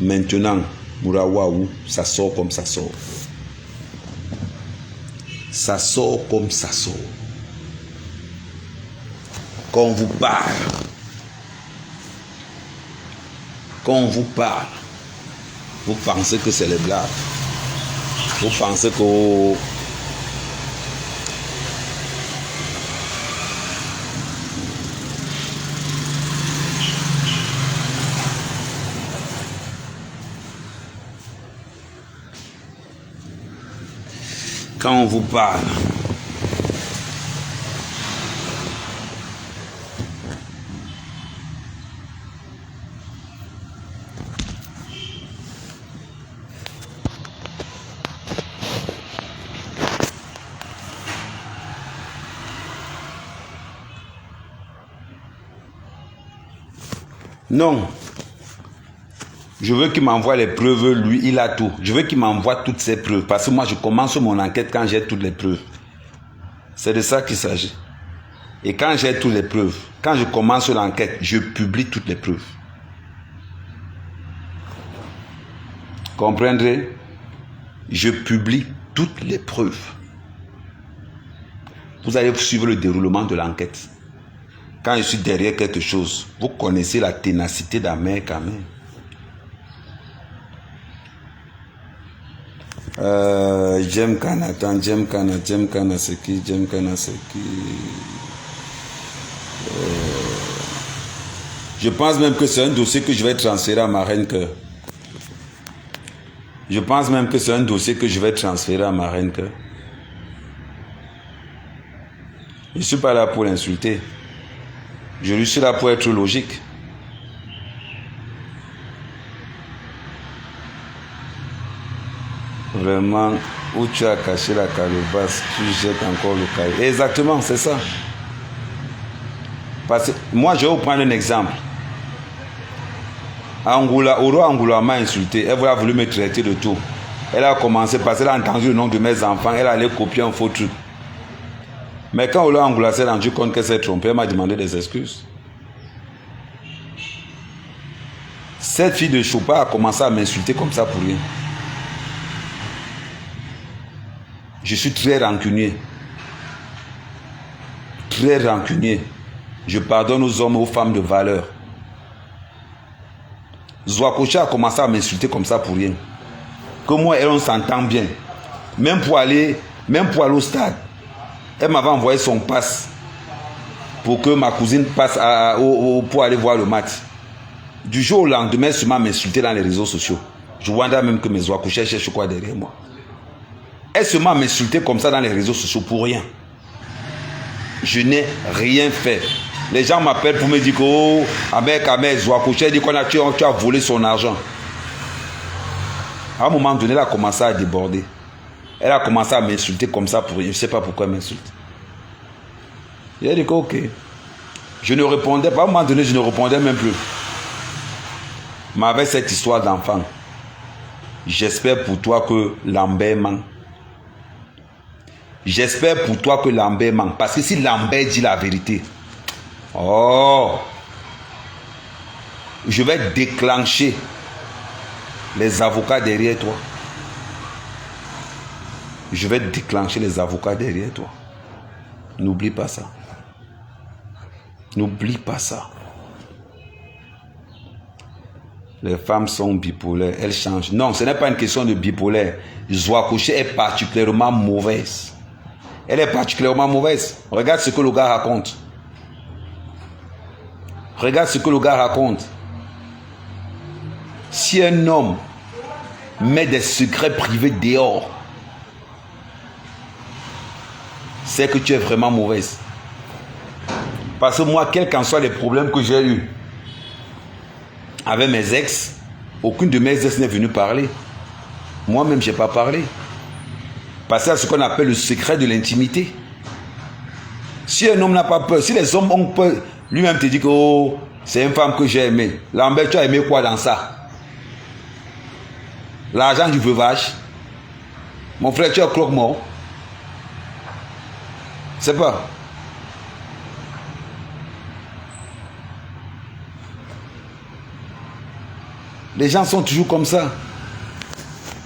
Maintenant, Mourawaou, ça sort comme ça sort. Ça sort comme ça sort. Quand on vous parle, vous pensez que c'est les blagues. Vous pensez que quand on vous parle, non. Je veux qu'il m'envoie les preuves, lui, il a tout. Je veux qu'il m'envoie toutes ces preuves. Parce que moi, je commence mon enquête quand j'ai toutes les preuves. C'est de ça qu'il s'agit. Et quand j'ai toutes les preuves, quand je commence l'enquête, je publie toutes les preuves. Comprendrez? Je publie toutes les preuves. Vous allez suivre le déroulement de l'enquête. Quand je suis derrière quelque chose, vous connaissez la ténacité d'Ahmed Kamel. Jem Kana, c'est qui? Jem Kana, c'est qui? Je pense même que c'est un dossier que je vais transférer à ma reine cœur. Je pense même que c'est un dossier que je vais transférer à ma reine cœur. Je ne suis pas là pour l'insulter. Je suis là pour être logique. Vraiment, où tu as caché la calebasse, tu jettes encore le caillou. Exactement, c'est ça. Parce que moi, je vais vous prendre un exemple. Auro Angoula m'a insulté. Elle a voulu me traiter de tout. Elle a commencé parce qu'elle a entendu le nom de mes enfants. Elle allait copier un faux truc. Mais quand Ola Angoula s'est rendu compte qu'elle s'est trompée, elle m'a demandé des excuses. Cette fille de Choupa a commencé à m'insulter comme ça pour rien. Je suis très rancunier. Très rancunier. Je pardonne aux hommes et aux femmes de valeur. Zouakocha a commencé à m'insulter comme ça pour rien. Que moi et on s'entend bien. Même pour aller au stade. Elle m'avait envoyé son passe pour que ma cousine passe pour aller voir le match. Du jour au lendemain, elle m'a m'insulté dans les réseaux sociaux. Je vois même que mes Zouakocha cherchent quoi derrière moi. Elle se m'a m'insulté comme ça dans les réseaux sociaux pour rien. Je n'ai rien fait. Les gens m'appellent pour me dire que oh, Ahmed Zouakocha dit tu as volé son argent. À un moment donné, elle a commencé à déborder. Elle a commencé à m'insulter comme ça pour rien. Je ne sais pas pourquoi elle m'insulte. J'ai dit que ok. Je ne répondais pas. À un moment donné, je ne répondais même plus. Mais avec cette histoire d'enfant, j'espère pour toi que Lambert manque. J'espère pour toi que Lambert manque. Parce que si Lambert dit la vérité, oh, je vais déclencher les avocats derrière toi. Je vais déclencher les avocats derrière toi. N'oublie pas ça. N'oublie pas ça. Les femmes sont bipolaires, elles changent. Non, ce n'est pas une question de bipolaire. Zouakocha est particulièrement mauvaise. Elle est particulièrement mauvaise. Regarde ce que le gars raconte. Regarde ce que le gars raconte. Si un homme met des secrets privés dehors, c'est que tu es vraiment mauvaise. Parce que moi, quels qu'en soient les problèmes que j'ai eus avec mes ex, aucune de mes ex n'est venue parler. Moi-même, je n'ai pas parlé. Parce à ce qu'on appelle le secret de l'intimité. Si un homme n'a pas peur, si les hommes ont peur, lui-même te dit que oh, c'est une femme que j'ai aimée. Lambert, tu as aimé quoi dans ça? L'argent du veuvage? Mon frère, tu as croque-mort. C'est pas. Les gens sont toujours comme ça.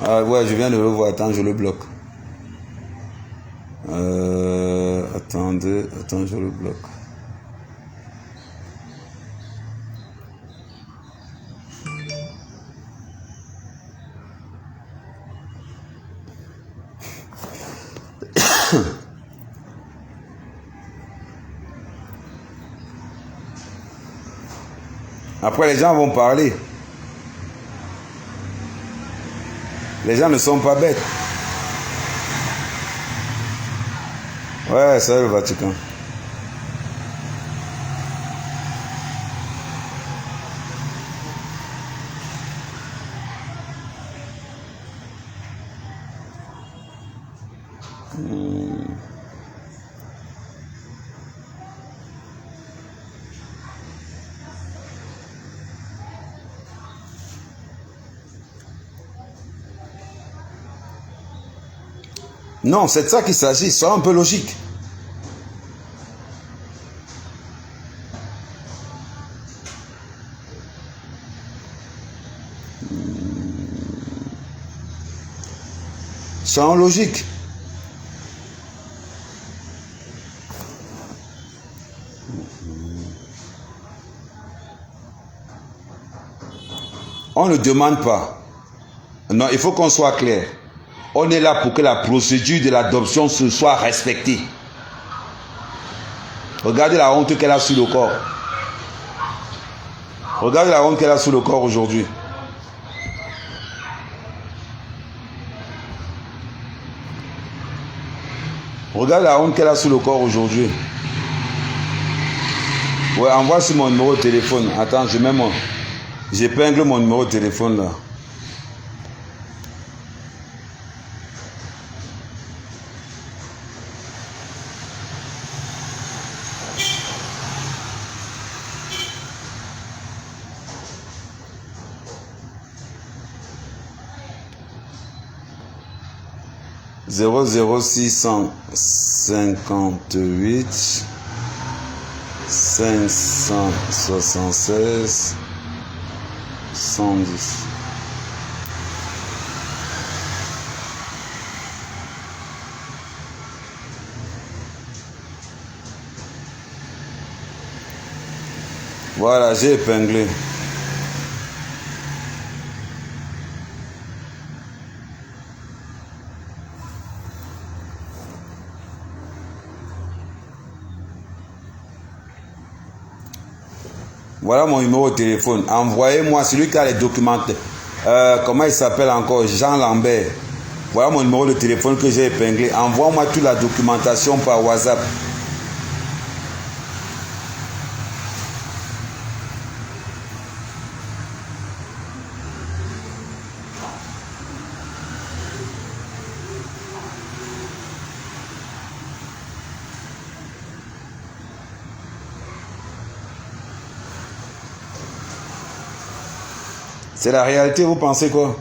Ah ouais, je viens de le voir. Attends, je le bloque. Attendez, je le bloque. Après, les gens vont parler. Les gens ne sont pas bêtes. Ouais, c'est le Vatican. Non, c'est de ça qu'il s'agit. Sois un peu logique. Sois logique. On ne demande pas. Non, il faut qu'on soit clair. On est là pour que la procédure de l'adoption se soit respectée. Regardez la honte qu'elle a sur le corps. Regardez la honte qu'elle a sur le corps aujourd'hui. Regarde la honte qu'elle a sur le corps aujourd'hui. Ouais, envoie sur mon numéro de téléphone. Attends, j'épingle mon numéro de téléphone là. « 00658 576 110. » Voilà, j'ai épinglé. Voilà mon numéro de téléphone. Envoyez-moi celui qui a les documents. Comment il s'appelle encore? Jean Lambert. Voilà mon numéro de téléphone que j'ai épinglé. Envoie-moi toute la documentation par WhatsApp. C'est la réalité, vous pensez quoi?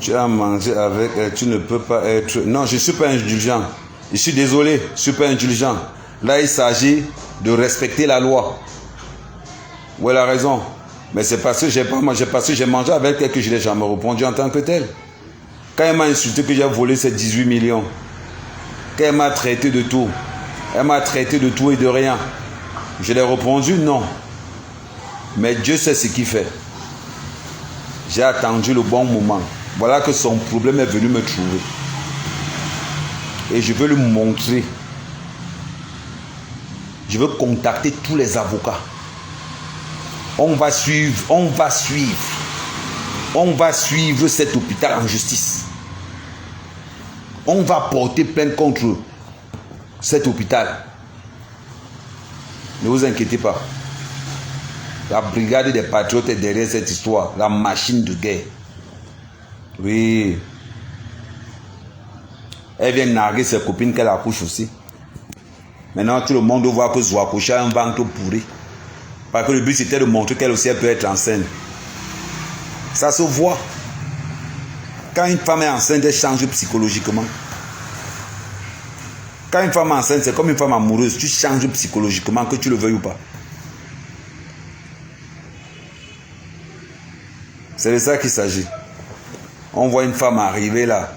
Tu as mangé avec elle, tu ne peux pas être... Non, je ne suis pas indulgent. Je suis désolé, je ne suis pas indulgent. Là, il s'agit de respecter la loi. Où elle a raison. Mais c'est parce que j'ai pas mangé, parce que j'ai mangé avec elle que je n'ai jamais répondu en tant que tel. Quand elle m'a insulté que j'ai volé ces 18 millions, qu'elle m'a traité de tout. Elle m'a traité de tout et de rien. Je l'ai répondu non. Mais Dieu sait ce qu'il fait. J'ai attendu le bon moment. Voilà que son problème est venu me trouver. Et je veux lui montrer. Je veux contacter tous les avocats. On va suivre cet hôpital en justice. On va porter plainte contre cet hôpital. Ne vous inquiétez pas. La brigade des patriotes est derrière cette histoire. La machine de guerre. Oui. Elle vient narguer ses copines qu'elle accouche aussi. Maintenant, tout le monde voit que Zouakoucha a un ventre pourri. Parce que le but c'était de montrer qu'elle aussi elle peut être enceinte. Ça se voit. Quand une femme est enceinte, elle change psychologiquement. Quand une femme est enceinte, c'est comme une femme amoureuse. Tu changes psychologiquement, que tu le veuilles ou pas. C'est de ça qu'il s'agit. On voit une femme arriver là.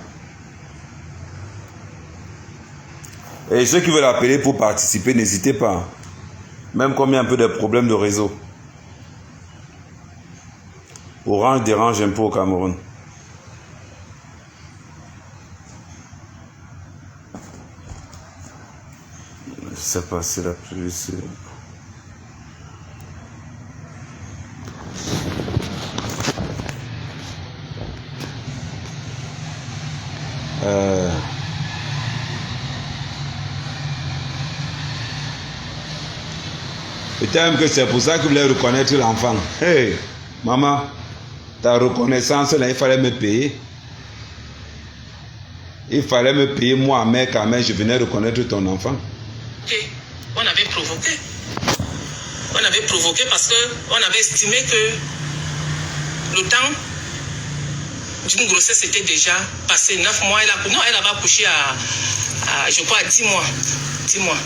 Et ceux qui veulent appeler pour participer, n'hésitez pas. Même comme il y a un peu de problèmes de réseau. Orange dérange un peu au Cameroun. Je ne sais pas si la plus... Peut-être que c'est pour ça que vous voulez reconnaître l'enfant. Hey, maman, ta reconnaissance, là, il fallait me payer. Il fallait me payer, moi, mec, quand même, je venais reconnaître ton enfant. Okay. On avait provoqué. On avait provoqué parce qu'on avait estimé que le temps d'une grossesse était déjà passé 9 mois. Non, elle avait accouché à je crois, à 10 mois. 10 mois.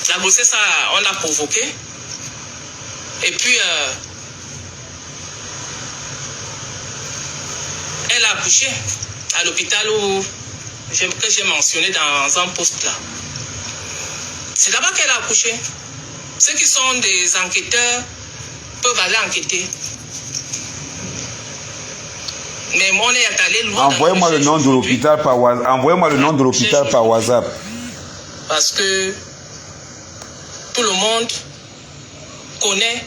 La grossesse, on l'a provoquée. Et puis, elle a accouché à l'hôpital que j'ai mentionné dans un poste là. C'est là-bas qu'elle a accouché. Ceux qui sont des enquêteurs peuvent aller enquêter. Mais on est allé loin. Envoyez-moi le nom de l'hôpital par WhatsApp. Envoyez-moi le nom de l'hôpital par WhatsApp. Parce que tout le monde connaît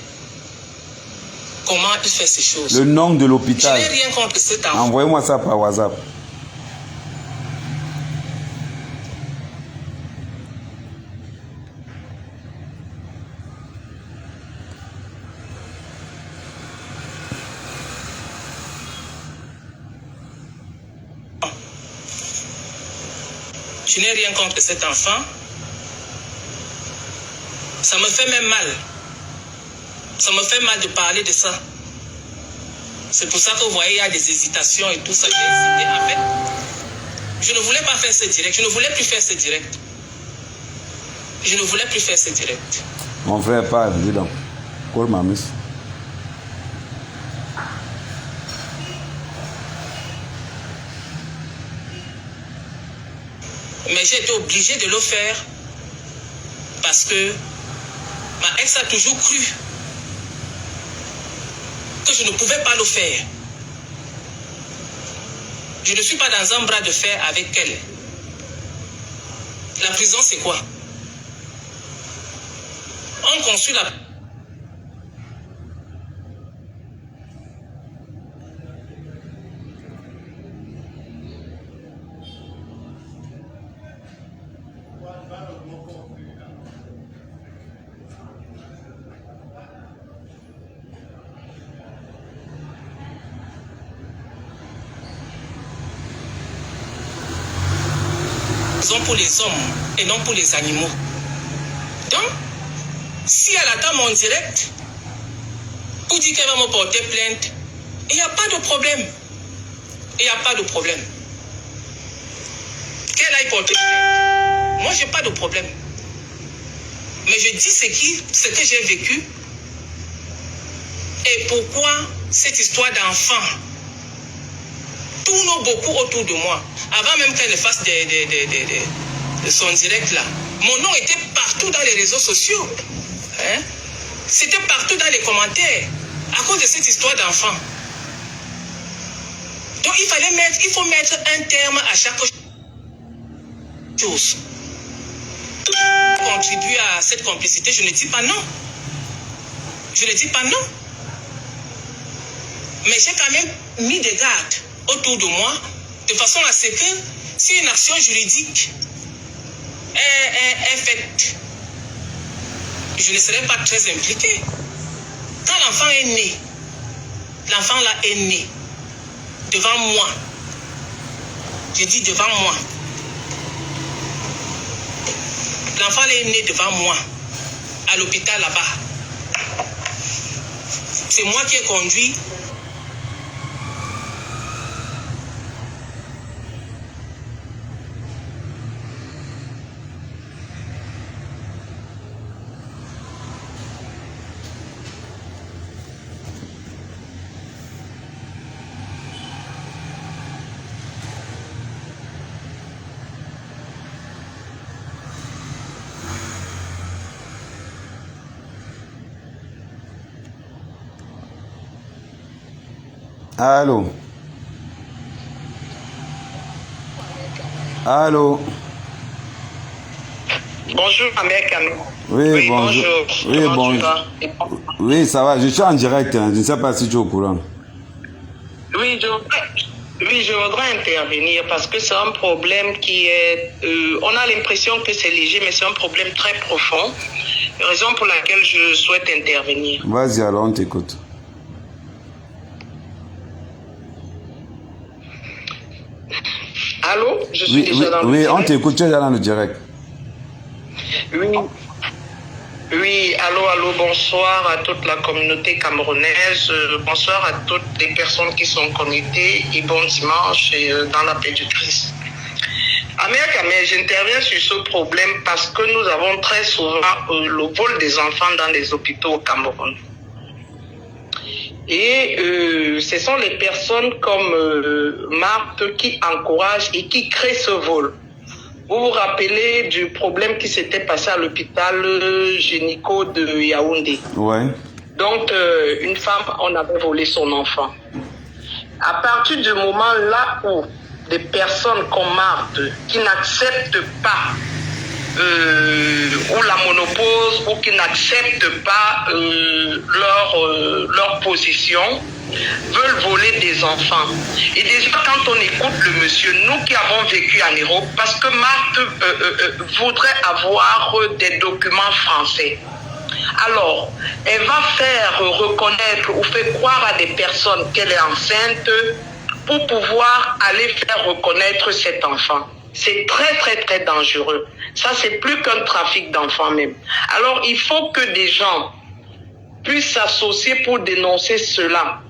comment il fait ces choses. Le nom de l'hôpital. Je n'ai rien contre cet enfant. Envoyez-moi ça par WhatsApp. Je n'ai rien contre cet enfant. Ça me fait même mal. Ça me fait mal de parler de ça. C'est pour ça que vous voyez, il y a des hésitations et tout ça. J'ai hésité en fait. Je ne voulais pas faire ce direct. Je ne voulais plus faire ce direct. Je ne voulais plus faire ce direct. Mon frère parle, dis donc. Call ma miss. Mais j'ai été obligé de le faire parce que ma ex a toujours cru que je ne pouvais pas le faire. Je ne suis pas dans un bras de fer avec elle. La prison, c'est quoi? On construit la... pour les hommes et non pour les animaux. Donc, si elle attend mon direct pour dire qu'elle va me porter plainte, il n'y a pas de problème. Il n'y a pas de problème. Qu'elle aille porter plainte. Moi, je n'ai pas de problème. Mais je dis ce que j'ai vécu et pourquoi cette histoire d'enfant tourne beaucoup autour de moi. Avant même qu'elle ne fasse de son direct là. Mon nom était partout dans les réseaux sociaux. Hein? C'était partout dans les commentaires. À cause de cette histoire d'enfant. Donc il faut mettre un terme à chaque chose. Contribuer à cette complicité, je ne dis pas non. Je ne dis pas non. Mais j'ai quand même mis des gardes autour de moi, de façon à ce que si une action juridique est faite, je ne serai pas très impliqué. Quand l'enfant est né, l'enfant là est né devant moi. Je dis devant moi. L'enfant est né devant moi. à l'hôpital là-bas. C'est moi qui ai conduit. Allô? Allô? Bonjour, Ahmed Kamé. Oui, bonjour. Oui, Comment tu bonjour. vas? Oui, ça va. Je suis en direct. Hein. Je ne sais pas si tu es au courant. Oui, je voudrais intervenir parce que c'est un problème qui est... on a l'impression que c'est léger, mais c'est un problème très profond. Raison pour laquelle je souhaite intervenir. Vas-y, alors, on t'écoute. Allô? Je suis déjà dans le oui, direct. on t'écoute, tu es déjà dans le direct. Oui. Oui, allô, bonsoir à toute la communauté camerounaise, bonsoir à toutes les personnes qui sont connectées et bon dimanche dans la paix du Christ. Ahmed, j'interviens sur ce problème parce que nous avons très souvent le vol des enfants dans les hôpitaux au Cameroun. Et ce sont les personnes comme Marthe qui encouragent et qui créent ce vol. Vous vous rappelez du problème qui s'était passé à l'hôpital gynéco de Yaoundé. Ouais. Donc, une femme, on avait volé son enfant. À partir du moment là où des personnes comme Marthe, qui n'acceptent pas ou la monopause, ou qui n'acceptent pas leur position, veulent voler des enfants. Et déjà, quand on écoute le monsieur, nous qui avons vécu en Europe, parce que Marthe voudrait avoir des documents français. Alors, elle va faire reconnaître ou faire croire à des personnes qu'elle est enceinte pour pouvoir aller faire reconnaître cet enfant. C'est très, très, très dangereux. Ça, c'est plus qu'un trafic d'enfants même. Alors, il faut que des gens puissent s'associer pour dénoncer cela.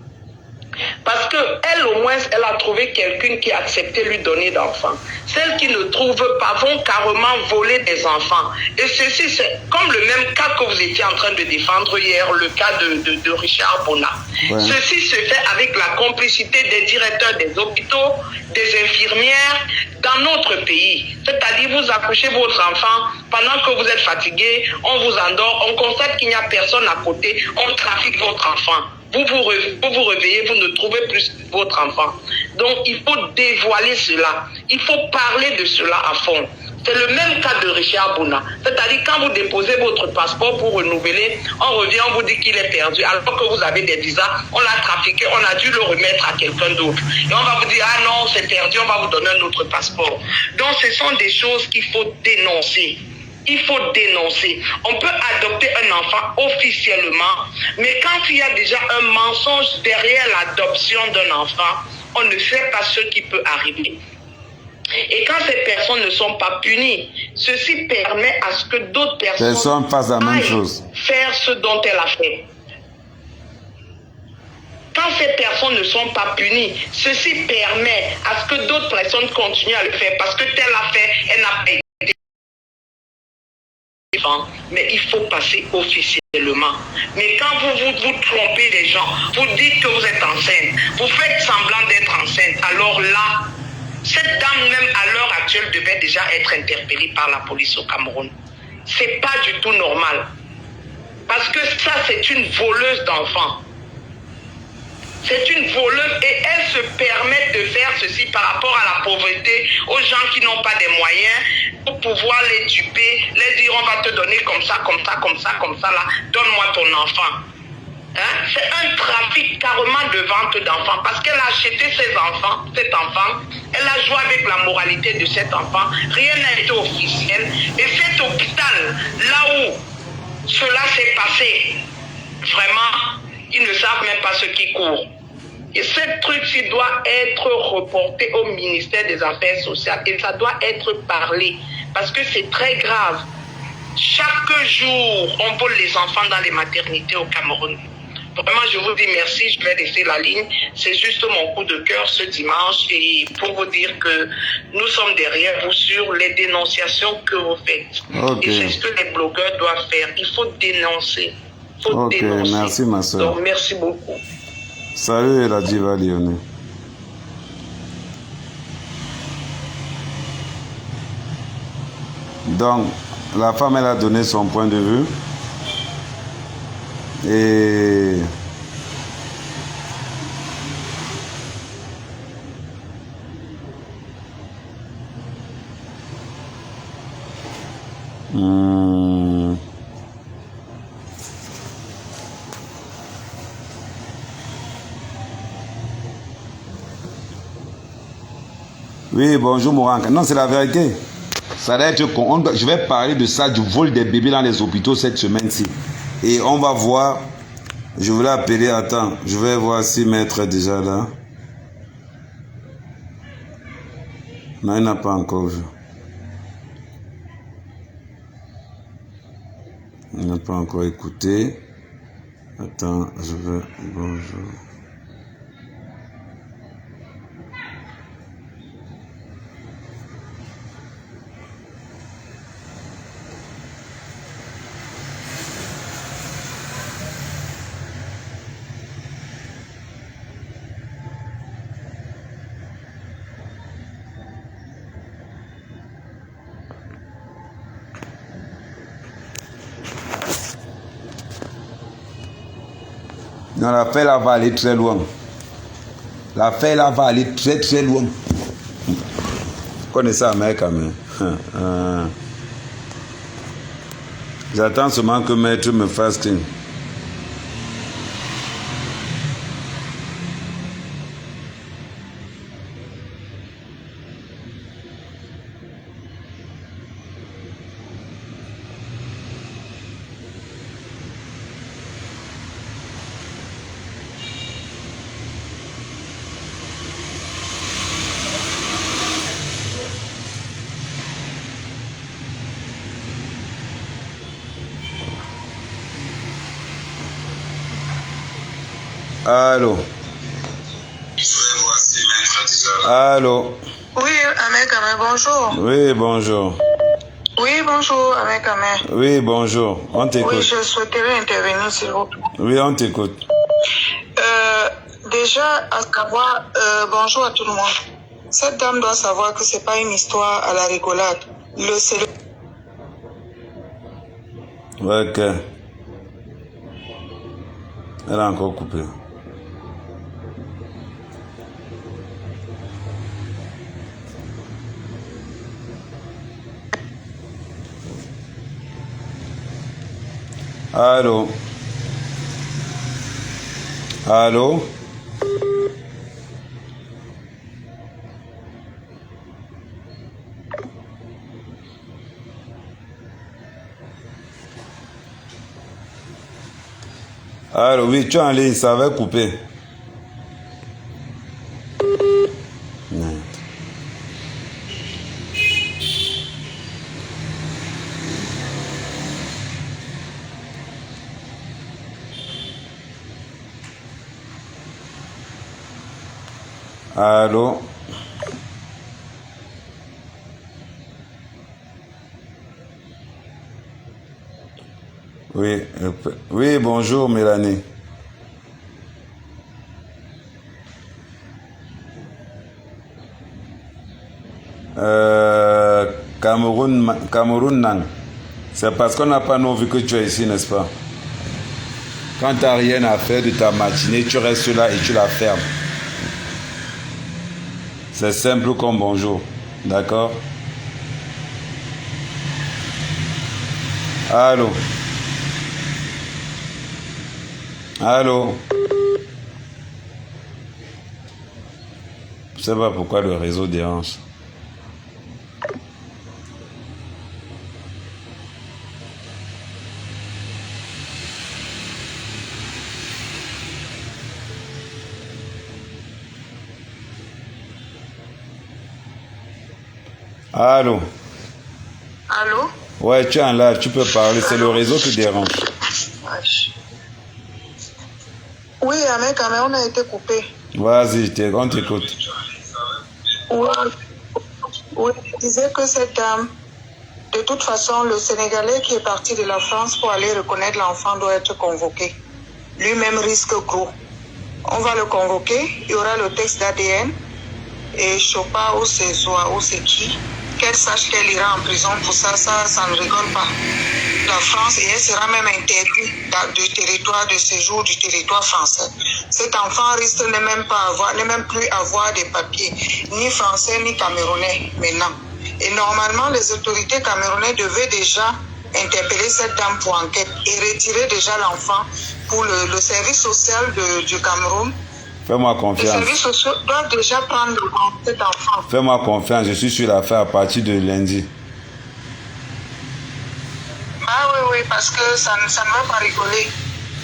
Parce qu'elle, au moins, elle a trouvé quelqu'un qui acceptait lui donner d'enfants. Celles qui ne trouvent pas vont carrément voler des enfants. Et ceci, c'est comme le même cas que vous étiez en train de défendre hier, le cas de Richard Bona. Ouais. Ceci se fait avec la complicité des directeurs des hôpitaux, des infirmières, dans notre pays. C'est-à-dire, vous accouchez votre enfant, pendant que vous êtes fatigué, on vous endort, on constate qu'il n'y a personne à côté, on trafique votre enfant. Vous vous réveillez, vous ne trouvez plus votre enfant. Donc, il faut dévoiler cela. Il faut parler de cela à fond. C'est le même cas de Richard Bona. C'est-à-dire, quand vous déposez votre passeport pour renouveler, on revient, on vous dit qu'il est perdu. Alors que vous avez des visas, on l'a trafiqué, on a dû le remettre à quelqu'un d'autre. Et on va vous dire, ah non, c'est perdu, on va vous donner un autre passeport. Donc, ce sont des choses qu'il faut dénoncer. Il faut dénoncer. On peut adopter un enfant officiellement, mais quand il y a déjà un mensonge derrière l'adoption d'un enfant, on ne sait pas ce qui peut arriver. Et quand ces personnes ne sont pas punies, ceci permet à ce que d'autres personnes fassent la même chose. Faire ce dont elle a fait. Quand ces personnes ne sont pas punies, ceci permet à ce que d'autres personnes continuent à le faire parce que telle a fait, elle n'a pas été. Mais il faut passer officiellement. Mais quand vous trompez les gens, vous dites que vous êtes enceinte, vous faites semblant d'être enceinte, alors là, cette dame même à l'heure actuelle devait déjà être interpellée par la police au Cameroun. C'est pas du tout normal. Parce que ça, c'est une voleuse d'enfants. C'est une voleuse et elle se permet de faire ceci par rapport à la pauvreté, aux gens qui n'ont pas des moyens, pour pouvoir les duper, les dire on va te donner comme ça, là, donne-moi ton enfant. Hein? C'est un trafic carrément de vente d'enfants parce qu'elle a acheté cet enfant, elle a joué avec la moralité de cet enfant, rien n'a été officiel. Et cet hôpital, là où cela s'est passé, vraiment, ils ne savent même pas ce qui court. Et ce truc-ci doit être reporté au ministère des Affaires sociales et ça doit être parlé parce que c'est très grave. Chaque jour, on vole les enfants dans les maternités au Cameroun. Vraiment, je vous dis merci, je vais laisser la ligne. C'est juste mon coup de cœur ce dimanche et pour vous dire que nous sommes derrière vous sur les dénonciations que vous faites. Okay. Et c'est ce que les blogueurs doivent faire. Il faut dénoncer. Il faut Ok, dénoncer. merci ma soeur. Donc, merci beaucoup. Salut la diva Lyonnais. Donc, la femme, elle a donné son point de vue. Et oui, bonjour Mouranka. Non, c'est la vérité. Ça doit être je vais parler de ça, du vol des bébés dans les hôpitaux cette semaine-ci. Et on va voir. Je voulais appeler, attends, je vais voir si Maître est déjà là. Non, il n'a pas encore vu. Il n'a pas encore écouté. Attends, je vais... Bonjour. Non, l'affaire là va aller très loin. L'affaire là va aller très très loin. Vous connaissez Amérique, mais. J'attends seulement que Maître me fasse clean. Allô. Allô. Oui, Amekame, bonjour. Oui, bonjour. Oui, bonjour, Amekame. Oui, bonjour. On t'écoute. Oui, je souhaiterais intervenir, s'il vous plaît. Oui, on t'écoute. Déjà, à savoir, bonjour à tout le monde. Cette dame doit savoir que c'est pas une histoire à la rigolade. C'est le... Ok. Elle a encore coupé. Allô. Allô. Allô, oui, tu es en ligne, ça va couper. Non. Allô. Oui, oui, bonjour Mélanie. Cameroun, non. C'est parce qu'on n'a pas non vu que tu es ici, n'est-ce pas? Quand tu n'as rien à faire de ta matinée, tu restes là et tu la fermes. C'est simple comme bonjour. D'accord? Allô? Allô? Je ne sais pas pourquoi le réseau dérange. Allô? Allô? Ouais, tu es en live, tu peux parler. C'est le réseau qui dérange. Oui, Ahmed, on a été coupé. Vas-y, on t'écoute. Oui, je disais que cette dame, de toute façon, le Sénégalais qui est parti de la France pour aller reconnaître l'enfant doit être convoqué. Lui-même risque gros. On va le convoquer, il y aura le test d'ADN et je ne sais pas où c'est Zoa, où c'est qui. Qu'elle sache qu'elle ira en prison pour ça, ça ne rigole pas. La France, et elle sera même interdite du territoire de séjour du territoire français. Cet enfant risque de ne même plus avoir des papiers, ni français ni camerounais maintenant. Et normalement, les autorités camerounaises devaient déjà interpeller cette dame pour enquête et retirer déjà l'enfant pour le service social du Cameroun. Fais-moi confiance. Les services sociaux doivent déjà prendre cet enfant. Fais-moi confiance, je suis sur l'affaire à partir de lundi. Ah oui, parce que ça ne va pas rigoler.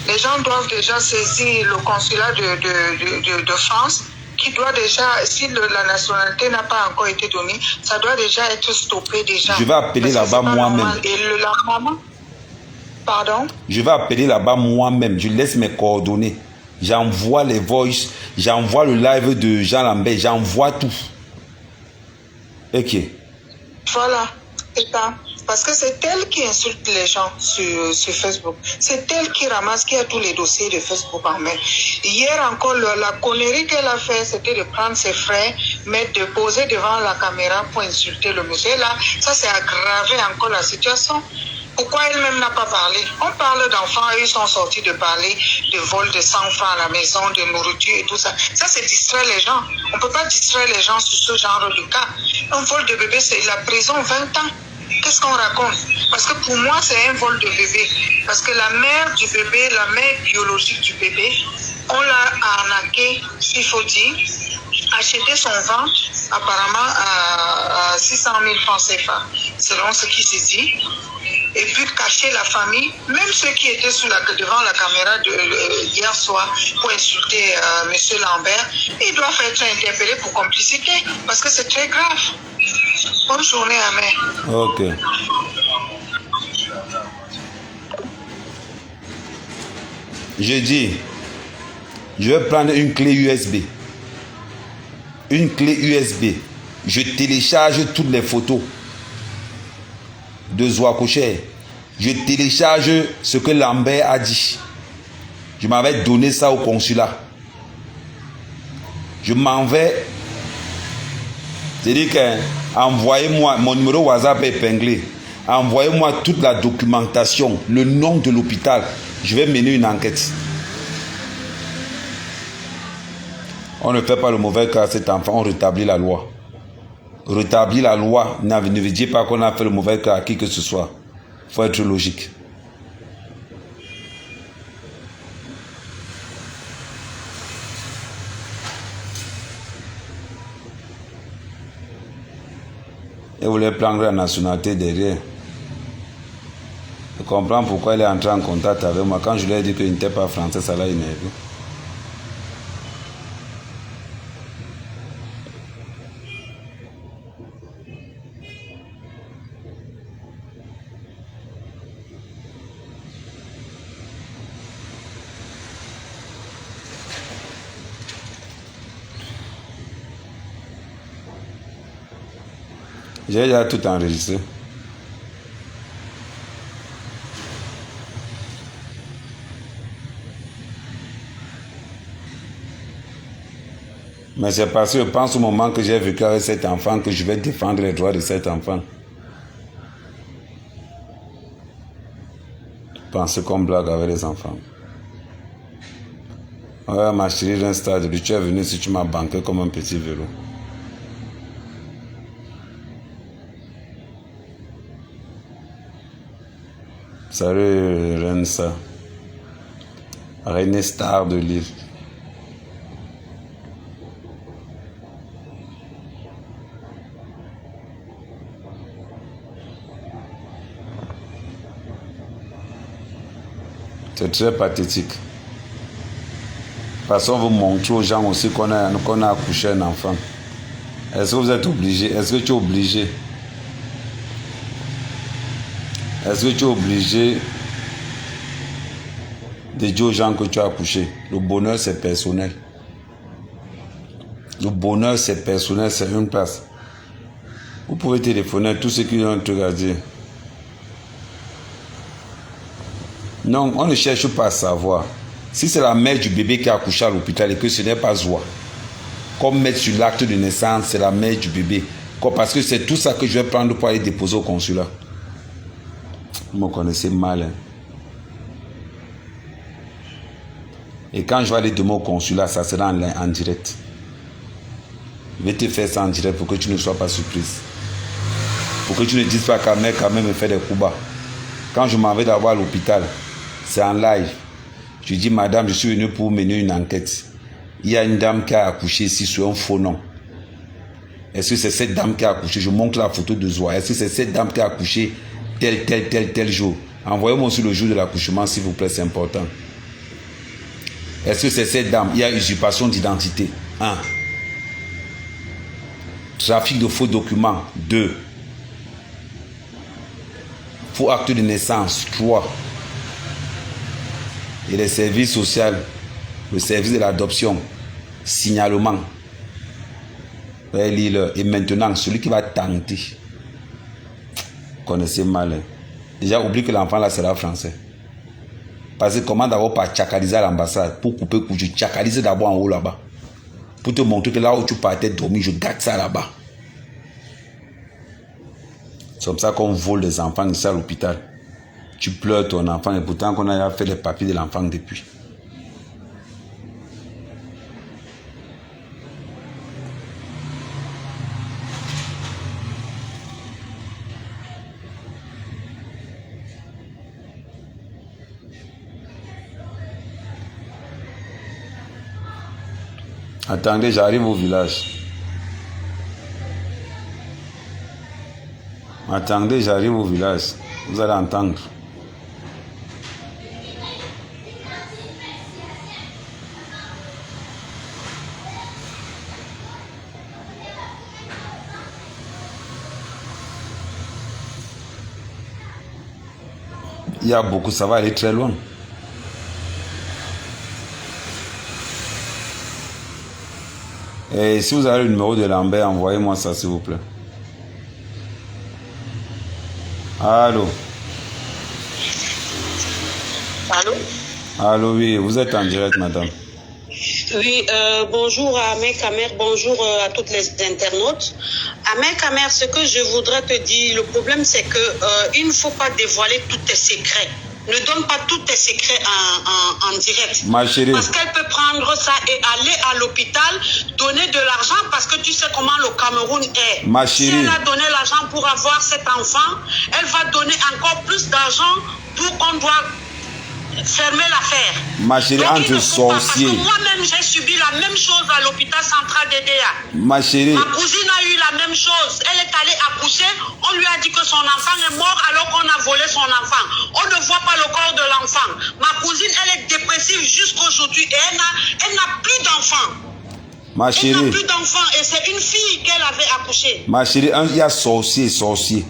Les gens doivent déjà saisir le consulat de France qui doit déjà, si la nationalité n'a pas encore été donnée, ça doit déjà être stoppé déjà. Je vais appeler là-bas moi-même. Et la maman, pardon? Je vais appeler là-bas moi-même. Je laisse mes coordonnées. J'envoie les voices, j'envoie le live de Jean Lambert, j'envoie tout. Ok. Voilà, c'est ça. Parce que c'est elle qui insulte les gens sur Facebook. C'est elle qui ramasse, qui a tous les dossiers de Facebook en main. Hier encore, la connerie qu'elle a fait, c'était de prendre ses frères, mais de poser devant la caméra pour insulter le monsieur. Là, ça c'est aggravé encore la situation. Pourquoi elle-même n'a pas parlé? On parle d'enfants, ils sont sortis de parler de vol de 100 francs à la maison, de nourriture et tout ça. Ça, c'est distraire les gens. On ne peut pas distraire les gens sur ce genre de cas. Un vol de bébé, c'est la prison 20 ans. Qu'est-ce qu'on raconte? Parce que pour moi, c'est un vol de bébé. Parce que la mère du bébé, la mère biologique du bébé, on l'a arnaqué, s'il faut dire, acheté son ventre apparemment à 600 000 francs CFA, selon ce qui se dit. Et puis cacher la famille, même ceux qui étaient devant la caméra hier soir pour insulter M. Lambert, ils doivent être interpellés pour complicité, parce que c'est très grave. Bonne journée, Amen. Ok. J'ai dit, je vais prendre une clé USB. Une clé USB. Je télécharge toutes les photos de Zoa Kocher. Je télécharge ce que Lambert a dit. Je m'avais donné ça au consulat. Je m'en vais. C'est-à-dire que envoyez-moi, mon numéro WhatsApp est épinglé. Envoyez-moi toute la documentation, le nom de l'hôpital. Je vais mener une enquête. On ne fait pas le mauvais cas à cet enfant, on rétablit la loi. Rétablir la loi ne veut dire pas qu'on a fait le mauvais cas à qui que ce soit. Il faut être logique. Et vous voulez prendre la nationalité derrière. Je comprends pourquoi elle est entrée en contact avec moi. Quand je lui ai dit qu'il n'était pas français, ça l'a énervé. J'ai déjà tout enregistré. Mais c'est parce que je pense au moment que j'ai vécu avec cet enfant que je vais défendre les droits de cet enfant. Pensez qu'on blague avec les enfants. Ouais, ma chérie, j'ai un stade. Tu es venu si tu m'as banqué comme un petit vélo. Salut Rensa, Reine Star de Lille. C'est très pathétique. Parce qu'on veut montrer aux gens aussi qu'on a accouché un enfant. Est-ce que vous êtes obligé? Est-ce que tu es obligé Est-ce que tu es obligé de dire aux gens que tu as accouché? Le bonheur, c'est personnel. Le bonheur, c'est personnel, c'est une place. Vous pouvez téléphoner à tous ceux qui ont un truc à dire. Non, on ne cherche pas à savoir. Si c'est la mère du bébé qui a accouché à l'hôpital et que ce n'est pas Zoua, comme mettre sur l'acte de naissance, c'est la mère du bébé. Parce que c'est tout ça que je vais prendre pour aller déposer au consulat. Vous me connaissez mal. Hein? Et quand je vais aller demain au consulat, ça sera en direct. Je vais te faire ça en direct pour que tu ne sois pas surprise. Pour que tu ne dises pas qu'à mère quand même me fait des coups bas. Quand je m'en vais d'avoir à l'hôpital, c'est en live. Je dis, madame, je suis venu pour mener une enquête. Il y a une dame qui a accouché ici sur un faux nom. Est-ce que c'est cette dame qui a accouché? Je montre la photo de Zoua. Est-ce que c'est cette dame qui a accouché tel jour? Envoyez-moi aussi le jour de l'accouchement, s'il vous plaît, c'est important. Est-ce que c'est cette dame? Il y a usurpation d'identité. 1. Trafic de faux documents. 2. Faux acte de naissance. 3. Et les services sociaux, le service de l'adoption, signalement. Et maintenant, celui qui va tenter, connaissez mal. Hein. Déjà, oublie que l'enfant là sera français. Parce que comment d'abord pas tchakaliser à l'ambassade pour couper, je tchakalise d'abord en haut là-bas. Pour te montrer que là où tu partais dormir, je garde ça là-bas. C'est comme ça qu'on vole les enfants ici à l'hôpital. Tu pleures ton enfant et pourtant qu'on a fait les papiers de l'enfant depuis. Attendez, j'arrive au village. Attendez, j'arrive au village. Vous allez entendre. Il y a beaucoup, ça va aller très loin. Et si vous avez le numéro de Lambert, envoyez-moi ça s'il vous plaît. Allô? Allô? Allô, oui, vous êtes en direct, madame. Oui, bonjour à Ahmed Kamer, bonjour à toutes les internautes. Ahmed Kamer, ce que je voudrais te dire, le problème c'est que il ne faut pas dévoiler tous tes secrets. Ne donne pas tous tes secrets en direct. Ma chérie. Parce qu'elle peut prendre ça et aller à l'hôpital, donner de l'argent parce que tu sais comment le Cameroun est. Ma chérie. Si elle a donné l'argent pour avoir cet enfant, elle va donner encore plus d'argent pour qu'on doit fermer l'affaire. Ma chérie, entre sorciers. Parce que moi-même, j'ai subi la même chose à l'hôpital central d'EDA. Ma chérie. Ma cousine a eu la même chose. Elle est allée accoucher. On lui a dit que son enfant est mort alors qu'on a volé son enfant. On ne voit pas le corps de l'enfant. Ma cousine, elle est dépressive jusqu'aujourd'hui et elle n'a plus d'enfant. Ma chérie. Elle n'a plus d'enfant et c'est une fille qu'elle avait accouchée. Ma chérie, il y a sorcier et sorcier.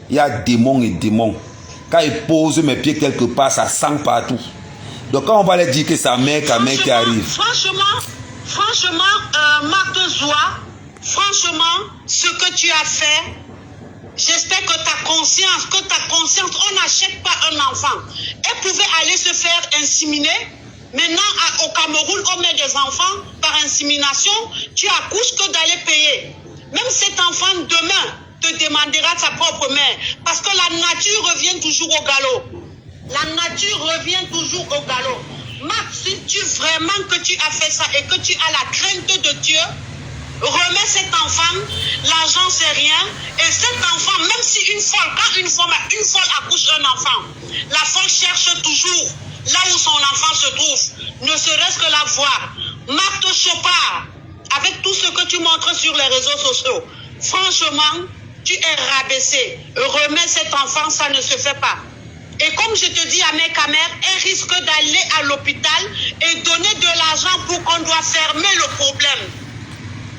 Il y a démon et démon. Quand il pose mes pieds quelque part, ça sent partout. Donc quand on va leur dire que sa mère qui arrive. Franchement, Marthe Zoua, franchement, ce que tu as fait, j'espère que ta conscience, on n'achète pas un enfant. Elle pouvait aller se faire inséminer. Maintenant, au Cameroun, on met des enfants par insémination. Tu accouches que d'aller payer. Même cet enfant, demain, te demandera sa propre mère. Parce que la nature revient toujours au galop. La nature revient toujours au galop. Marc, si tu vraiment que tu as fait ça et que tu as la crainte de Dieu, remets cet enfant, l'argent c'est rien. Et cet enfant, même si quand une folle accouche un enfant, la folle cherche toujours là où son enfant se trouve, ne serait-ce que la voir. Marthe Chopard, avec tout ce que tu montres sur les réseaux sociaux, franchement, tu es rabaissé. Remets cet enfant, ça ne se fait pas. Et comme je te dis à mes caméras, elle risque d'aller à l'hôpital et donner de l'argent pour qu'on doit fermer le problème.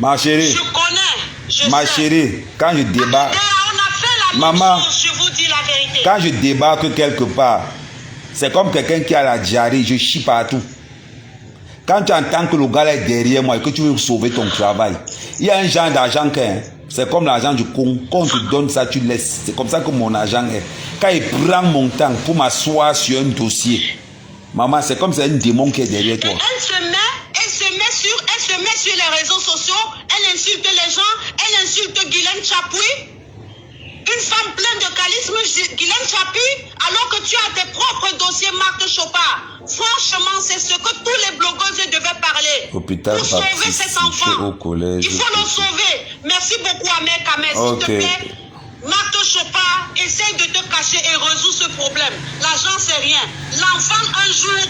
Ma chérie. Je connais. Ma chérie, quand je débat. On a fait la même chose, je vous dis la vérité. Quand je débarque quelque part, c'est comme quelqu'un qui a la diarrhée, je chie partout. Quand tu entends que le gars est derrière moi et que tu veux sauver ton travail, il y a un genre d'argent qui est, c'est comme l'argent du con. Quand on te donne ça, tu laisses. C'est comme ça que mon argent est. Quand il prend mon temps pour m'asseoir sur un dossier, maman, c'est comme si c'est un démon qui est derrière toi. Elle se met sur les réseaux sociaux, elle insulte les gens, elle insulte Guylaine Chapuis. Une femme pleine de charisme, Guylaine Chapuis, alors que tu as tes propres dossiers, Marthe Chopard. Franchement, c'est ce que tous les blogueuses devaient parler. Hôpital pour sauver cet enfant. Au collège, il faut le sauver. Merci beaucoup, Ahmed Kamer. S'il te plaît, Marthe Chopard, essaye de te cacher et résoudre ce problème. L'argent, c'est rien. L'enfant, un jour,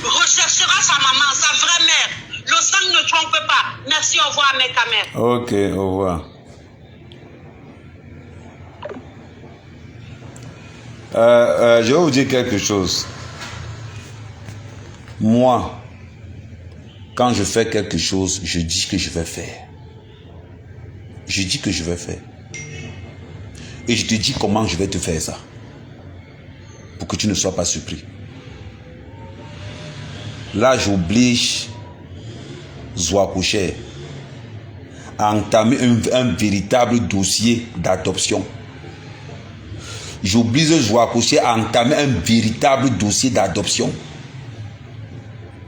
recherchera sa maman, sa vraie mère. Le sang ne trompe pas. Merci, au revoir, Ahmed Kamer. Ok, au revoir. Je vais vous dire quelque chose. Moi, quand je fais quelque chose, je dis que je vais faire. Je dis que je vais faire. Et je te dis comment je vais te faire ça. Pour que tu ne sois pas surpris. Là, j'oblige Zouakouché à entamer un véritable dossier d'adoption. J'oblige Zouakouché à entamer un véritable dossier d'adoption.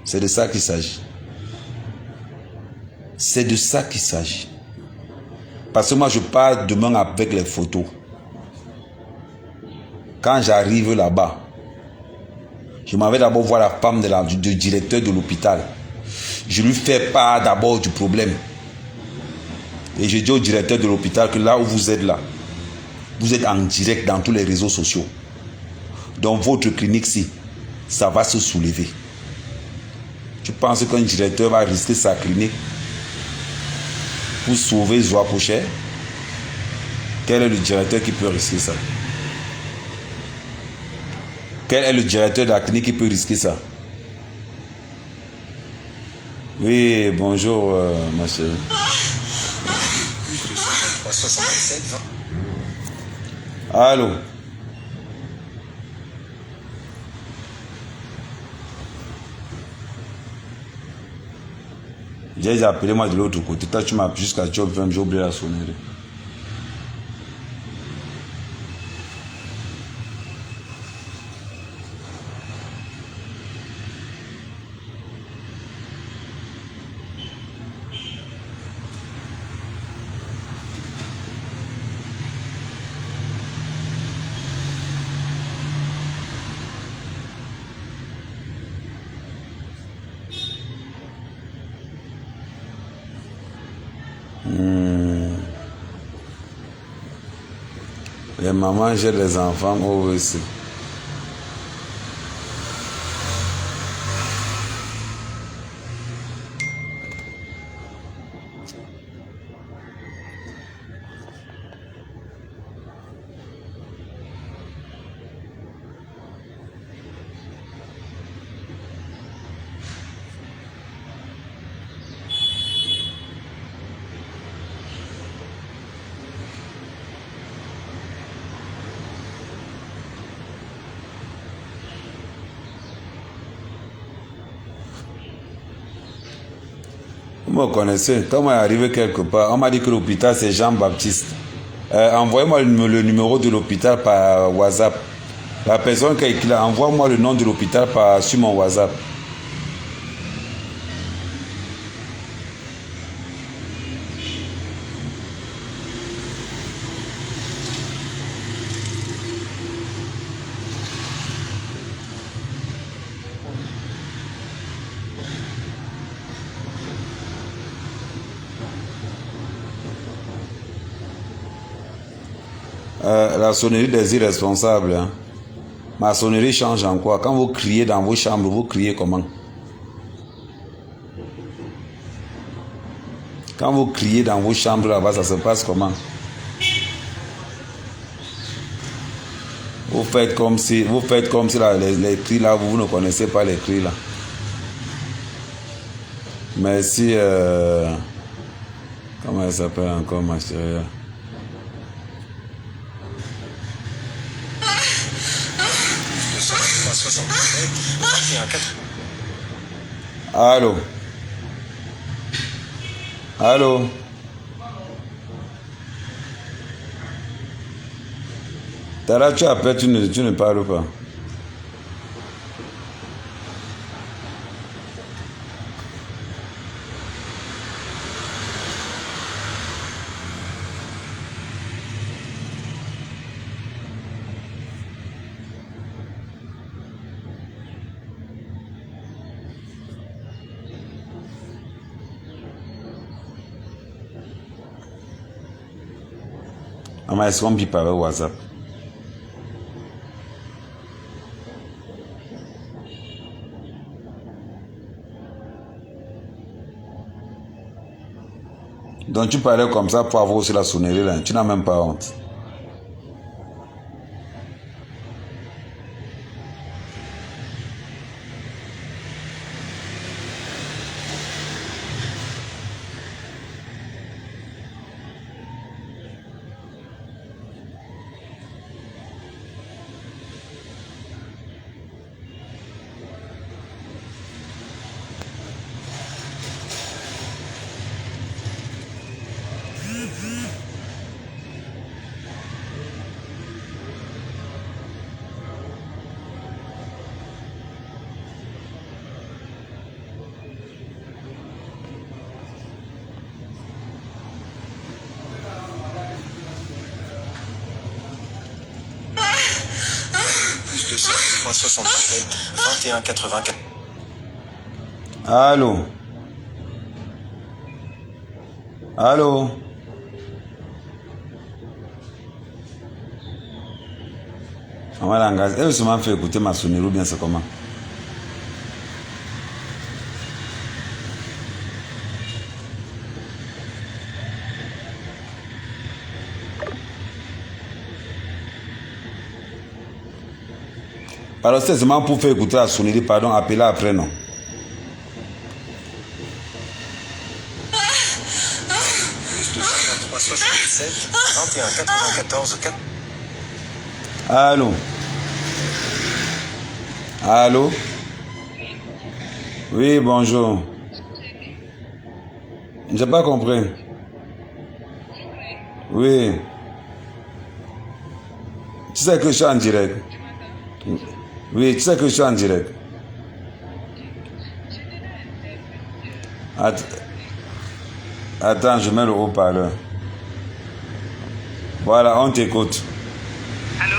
C'est de ça qu'il s'agit. C'est de ça qu'il s'agit. Parce que moi, je pars demain avec les photos. Quand j'arrive là-bas, je m'en vais d'abord voir la femme du directeur de l'hôpital. Je lui fais part d'abord du problème. Et je dis au directeur de l'hôpital que là où vous êtes là, vous êtes en direct dans tous les réseaux sociaux. Dans votre clinique-ci, ça va se soulever. Tu penses qu'un directeur va risquer sa clinique pour sauver Zouakouché? Quel est le directeur qui peut risquer ça? Quel est le directeur de la clinique qui peut risquer ça? Oui, bonjour, ma chérie. Allô? J'ai appelé moi de l'autre côté. Toi, tu m'appelles jusqu'à Job 20, j'ai oublié la sonnerie. Les mamans, j'ai les enfants aussi. Vous me connaissez, quand moi arrivé quelque part, on m'a dit que l'hôpital c'est Jean-Baptiste. Envoyez-moi le numéro de l'hôpital par WhatsApp. La personne qui a écrit là, envoie-moi le nom de l'hôpital sur mon WhatsApp. La sonnerie des irresponsables. Hein. Ma sonnerie change en quoi? Quand vous criez dans vos chambres, vous criez comment? Quand vous criez dans vos chambres là-bas, ça se passe comment? Vous faites comme si là, les cris là, vous ne connaissez pas les cris là. Merci. Comment elle s'appelle encore, ma chérie? 67 21 4. Allô? Allô? Tara, tu appelles, tu ne parles pas. Ama est-ce qu'on peut parler au WhatsApp? Donc tu parlais comme ça pour avoir aussi la sonnerie là. Tu n'as même pas honte. Plus 267 21 84. Allô? Allô? Maman Langaz, elle se m'a fait écouter ma sonnerie ou bien c'est comment? Alors c'est seulement pour faire écouter la sonnerie, pardon, appeler après, non? Plus 253 67 21 94 4. Allô? Allô? Oui, bonjour. J'ai pas compris. Oui. Tu sais que je suis en direct. Oui, tu sais que je suis en direct. Attends, je mets le haut-parleur. Voilà, on t'écoute. Allô?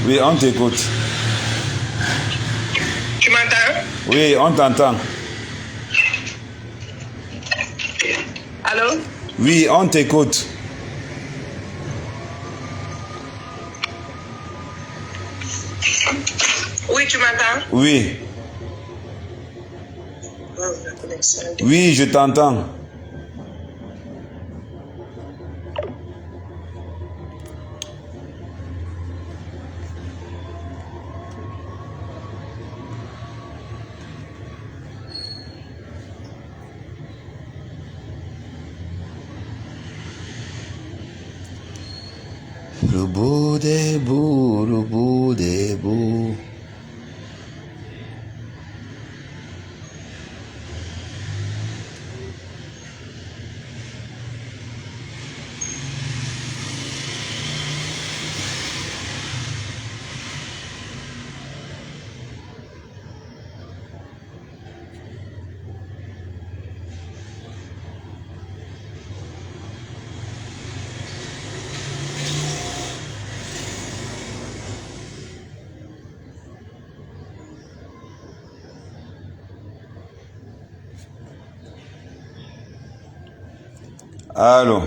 Oui, on t'écoute. Tu m'entends? Oui, on t'entend. Allô? Oui, on t'écoute. Oui, tu m'entends? Oui. Oui, je t'entends. Le bout des bouts, le bout des bouts. Allô?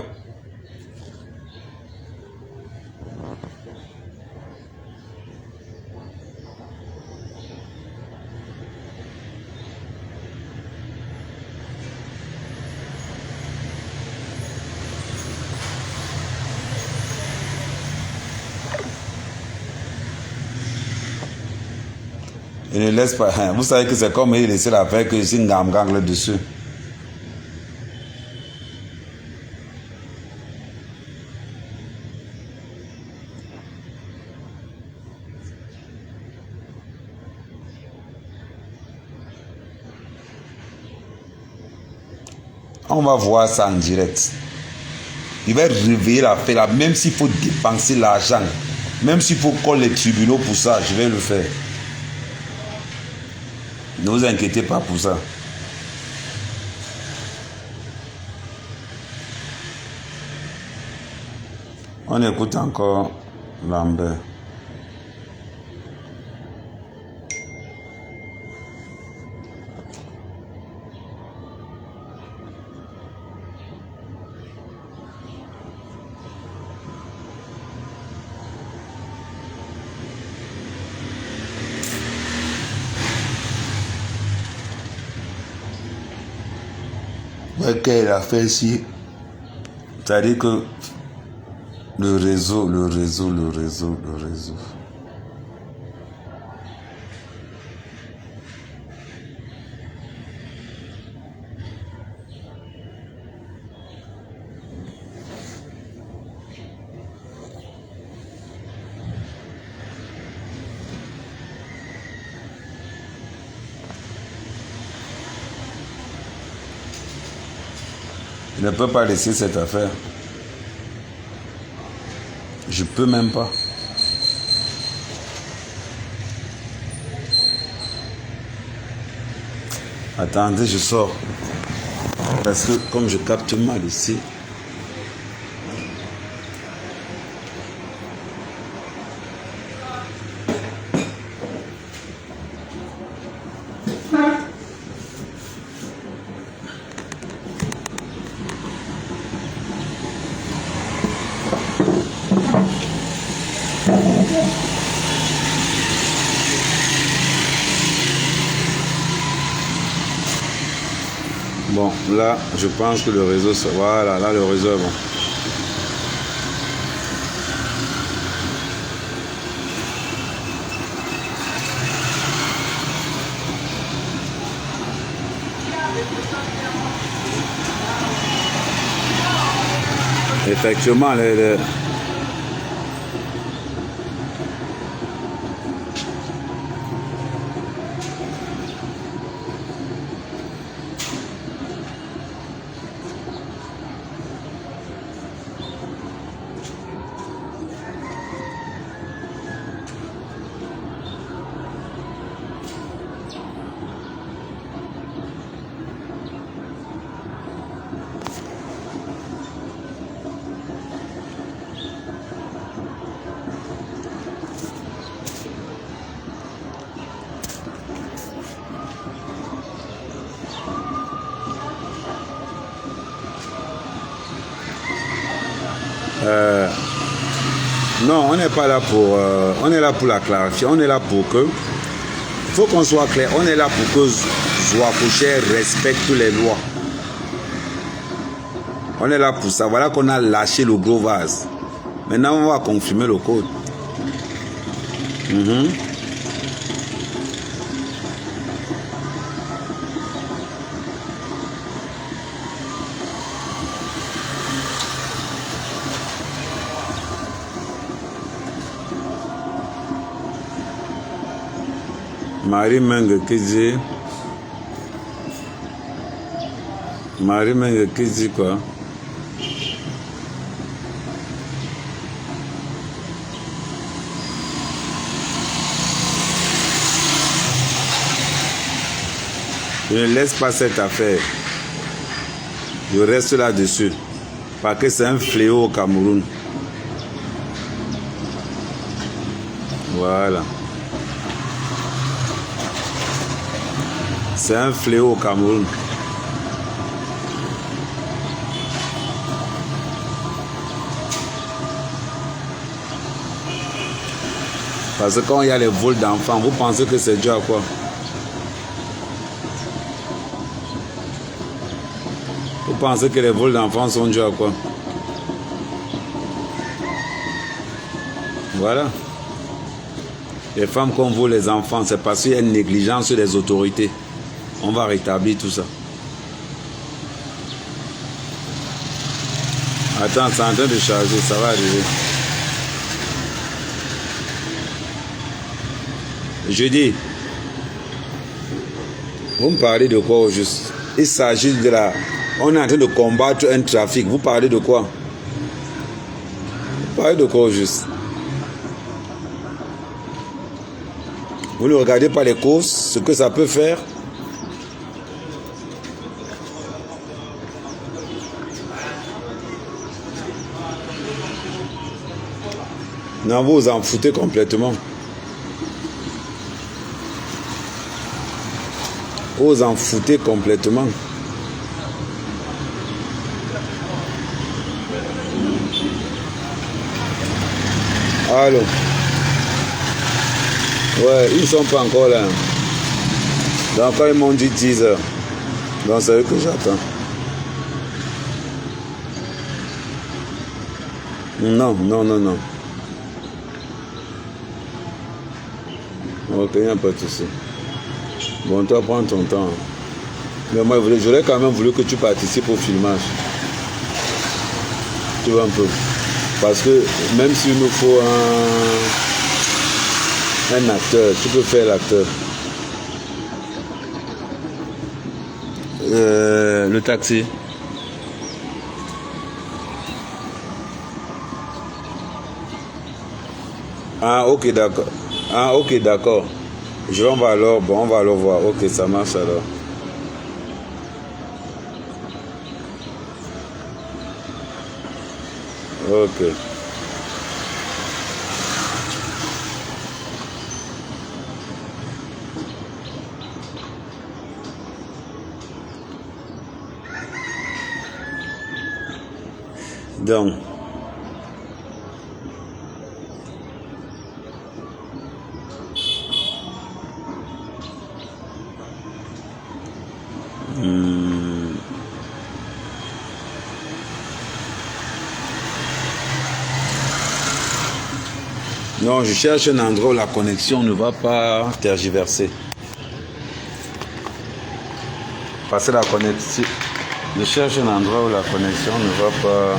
Il ne laisse pas. Vous savez que c'est comme il laisse la faire que c'est une gamme là-dessus. On va voir ça en direct. Il va réveiller l'affaire là, même s'il faut dépenser l'argent. Même s'il faut coller les tribunaux pour ça, je vais le faire. Ne vous inquiétez pas pour ça. On écoute encore Lambert. Qu'elle a fait ici, c'est-à-dire que le réseau. Je ne peux pas laisser cette affaire. Je peux même pas. Attendez, je sors. Parce que comme je capte mal ici. Bon, là, je pense que le réseau, voilà, là, le réseau est bon. Effectivement, non, on n'est pas là pour... on est là pour la clarifier. On est là pour que... Il faut qu'on soit clair. On est là pour que Zoa Coucher respecte les lois. On est là pour ça. Voilà qu'on a lâché le gros vase. Maintenant, on va confirmer le code. Marie Menge Kidzi. Marie Menge Kidzi quoi? Je ne laisse pas cette affaire. Je reste là-dessus. Parce que c'est un fléau au Cameroun. Voilà. C'est un fléau au Cameroun. Parce que quand il y a les vols d'enfants, vous pensez que c'est dû à quoi? Vous pensez que les vols d'enfants sont dus à quoi? Voilà. Les femmes qu'on vole les enfants, c'est parce qu'il y a une négligence des autorités. On va rétablir tout ça. Attends, c'est en train de charger, ça va arriver. Je dis, vous me parlez de quoi au juste? Il s'agit de On est en train de combattre un trafic. Vous parlez de quoi? Vous parlez de quoi juste? Vous ne regardez pas les causes, ce que ça peut faire. Non, vous vous en foutez complètement. Vous vous en foutez complètement. Allô? Ouais, ils ne sont pas encore là. Donc quand ils m'ont dit 10 heures, donc c'est eux que j'attends. Non. Ok, il n'y a pas de souci. Bon, toi, prends ton temps. Mais moi, j'aurais quand même voulu que tu participes au filmage. Tu vois un peu. Parce que même s'il nous faut un acteur, tu peux faire l'acteur. Le taxi. Ah, ok, d'accord. Ah, ok, d'accord. On va alors voir. Ok, ça marche alors. Ok. Donc. Non, je cherche un endroit où la connexion ne va pas tergiverser. Parce que la connexion... Je cherche un endroit où la connexion ne va pas...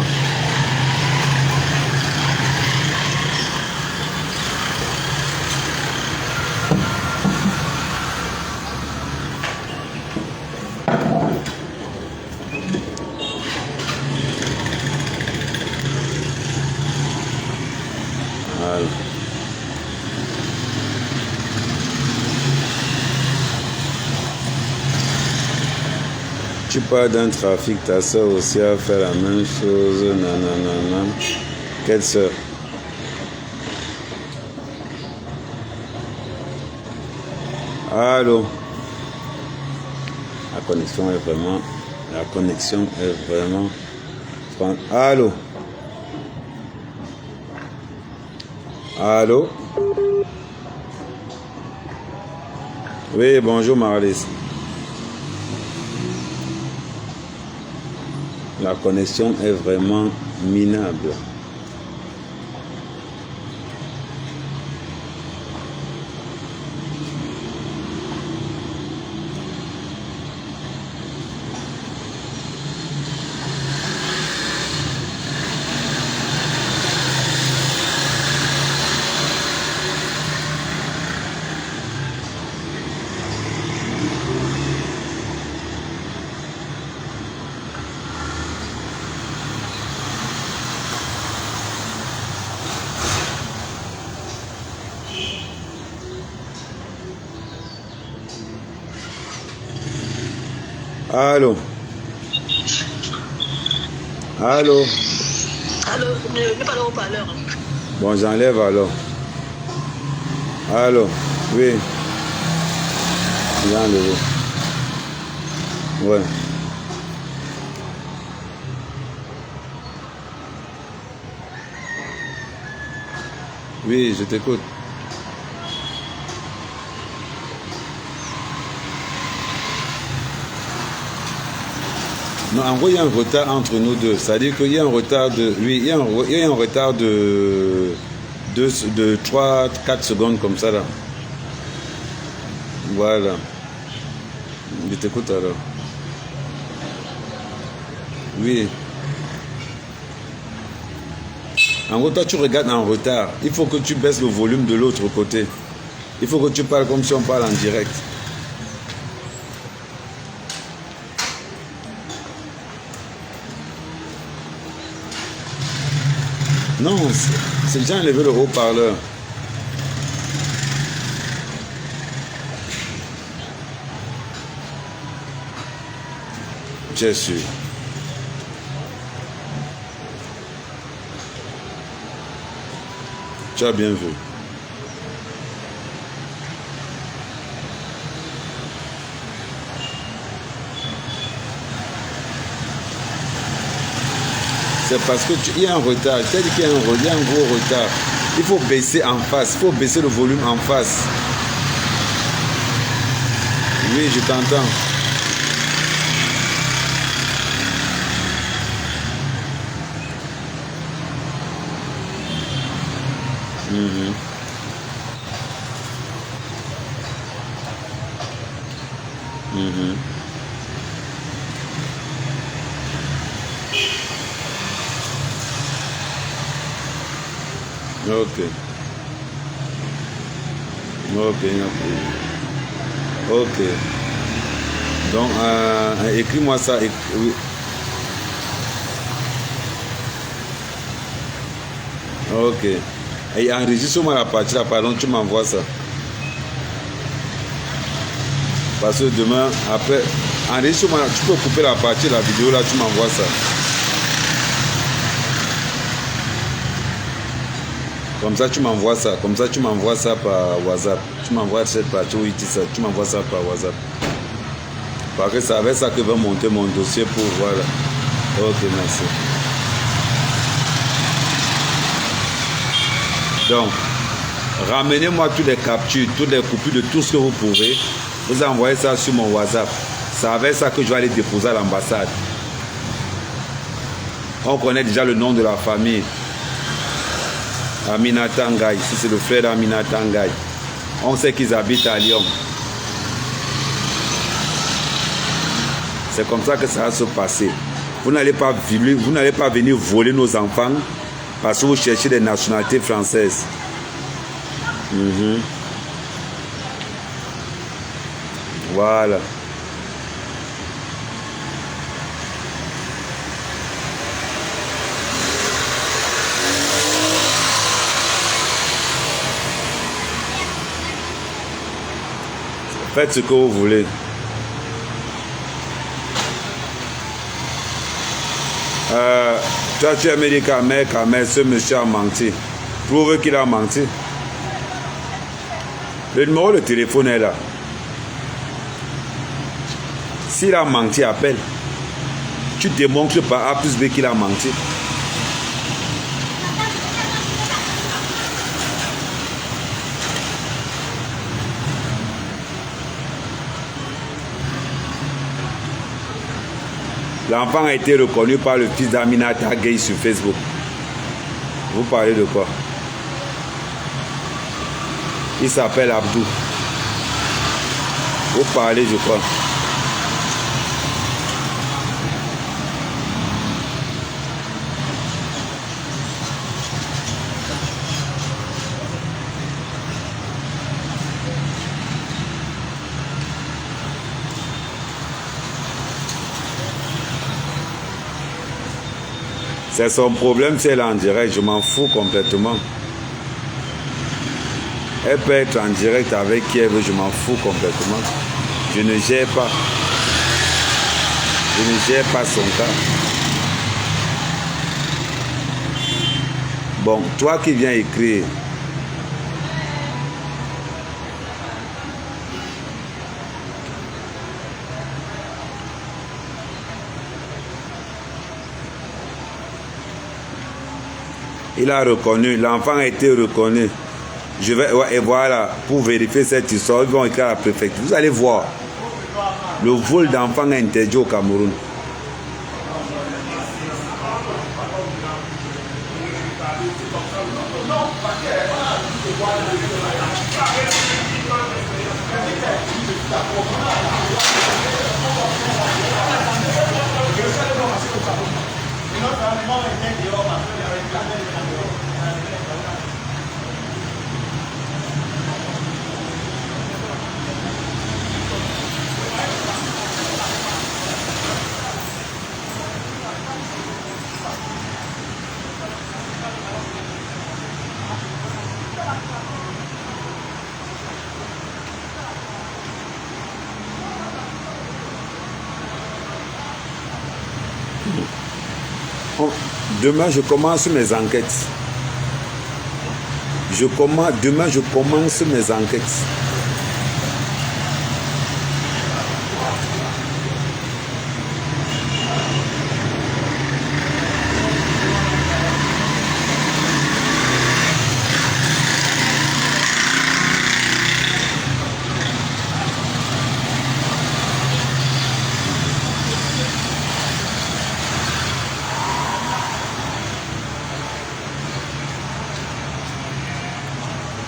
Voilà. Tu parles d'un trafic, ta soeur aussi a fait la même chose, nanana. Quelle soeur? Allô? La connexion est vraiment... Allô? Allô? Oui, bonjour Marlis. La connexion est vraiment minable. Allô? Allô? Allô, ne parle au parleur. Bon, j'enlève alors. Allô? Oui. J'ai enlevé. Ouais. Oui, je t'écoute. Non, en gros, il y a un retard entre nous deux. C'est-à-dire qu'il y a un retard de... Oui, il y a un retard de 3-4 secondes comme ça, là. Voilà. Je t'écoute alors. Oui. En gros, toi, tu regardes en retard. Il faut que tu baisses le volume de l'autre côté. Il faut que tu parles comme si on parle en direct. Non, c'est déjà enlevé le haut-parleur. J'ai su. Tu as bien vu. C'est parce que il y a un retard. Je t'ai dit qu'il y a un gros retard. Il faut baisser en face. Il faut baisser le volume en face. Oui, je t'entends. Ok. Donc, écris-moi ça. Oui. Ok. Et enregistre-moi la partie là, pardon, tu m'envoies ça. Parce que demain, après, enregistre-moi, tu peux couper la partie de la vidéo là, tu m'envoies ça. Comme ça, tu m'envoies ça. Comme ça, tu m'envoies ça par WhatsApp. Tu m'envoies cette partie où il dit ça. Tu m'envoies ça par WhatsApp. Parce que c'est avec ça que va monter mon dossier pour voir. Ok, merci. Donc, ramenez-moi toutes les captures, toutes les copies de tout ce que vous pouvez. Vous envoyez ça sur mon WhatsApp. C'est avec ça que je vais aller déposer à l'ambassade. On connaît déjà le nom de la famille. Aminata Ngaï. Ici, c'est le frère d'Aminata Ngaï. On sait qu'ils habitent à Lyon. C'est comme ça que ça va se passer. Vous n'allez pas venir voler nos enfants parce que vous cherchez des nationalités françaises. Voilà. Faites ce que vous voulez. Toi, tu es médicament, mais ce monsieur a menti. Prouve qu'il a menti. Le numéro de téléphone est là. S'il a menti, appelle. Tu démontres par A plus B qu'il a menti. L'enfant a été reconnu par le fils d'Aminata Ngaï sur Facebook. Vous parlez de quoi? Il s'appelle Abdou. Vous parlez, je crois. C'est son problème si elle est en direct, je m'en fous complètement. Elle peut être en direct avec qui elle veut, je m'en fous complètement. Je ne gère pas. Je ne gère pas son cas. Bon, toi qui viens écrire. Il a reconnu, l'enfant a été reconnu. Je vais, et voilà, pour vérifier cette histoire, ils vont écrire à la préfecture. Vous allez voir, le vol d'enfants est interdit au Cameroun. Demain, je commence mes enquêtes. Demain, je commence mes enquêtes.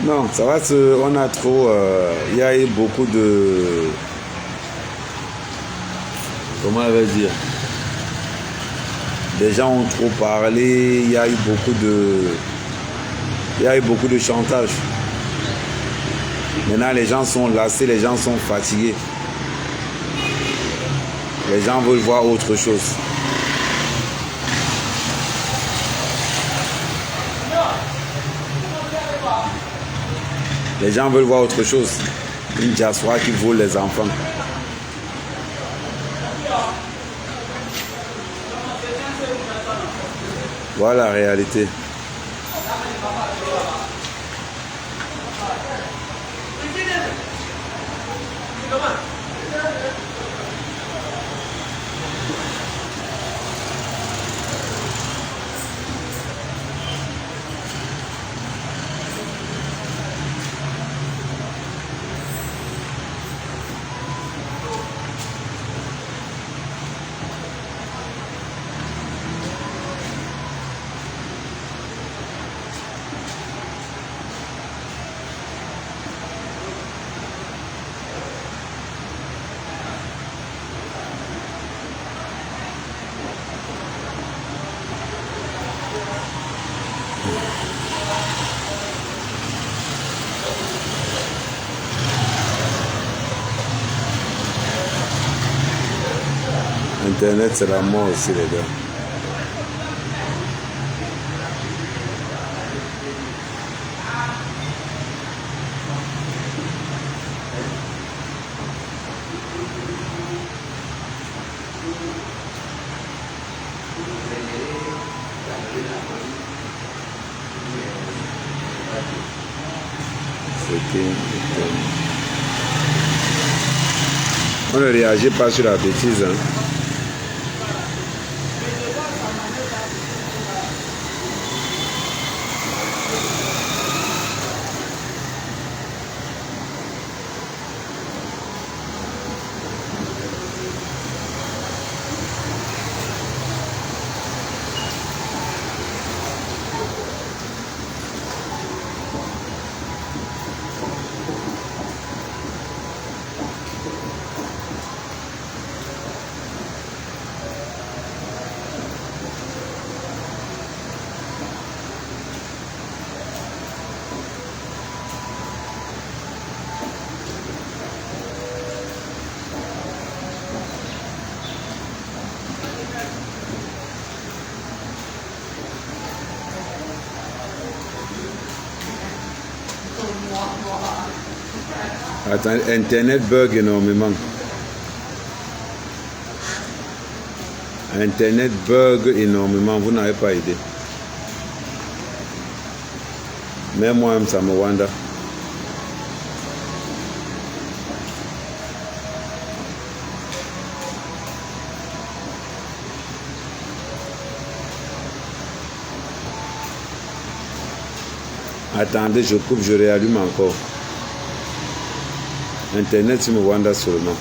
Non, ça va, on a trop... Il y a eu beaucoup de... Comment on va dire? Les gens ont trop parlé, il y a eu beaucoup de chantage. Maintenant, les gens sont lassés, les gens sont fatigués. Les gens veulent voir autre chose. Les gens veulent voir autre chose. Une diaspora qui vole les enfants. Voilà la réalité. Internet, c'est la mort aussi, les gars. On ne réagit pas sur la bêtise, hein. Attends, Internet bug énormément. Internet bug énormément, vous n'avez pas idée. Même moi-même, ça me wanda. Attendez, je coupe, je réallume encore. Internet, c'est me wanda seulement.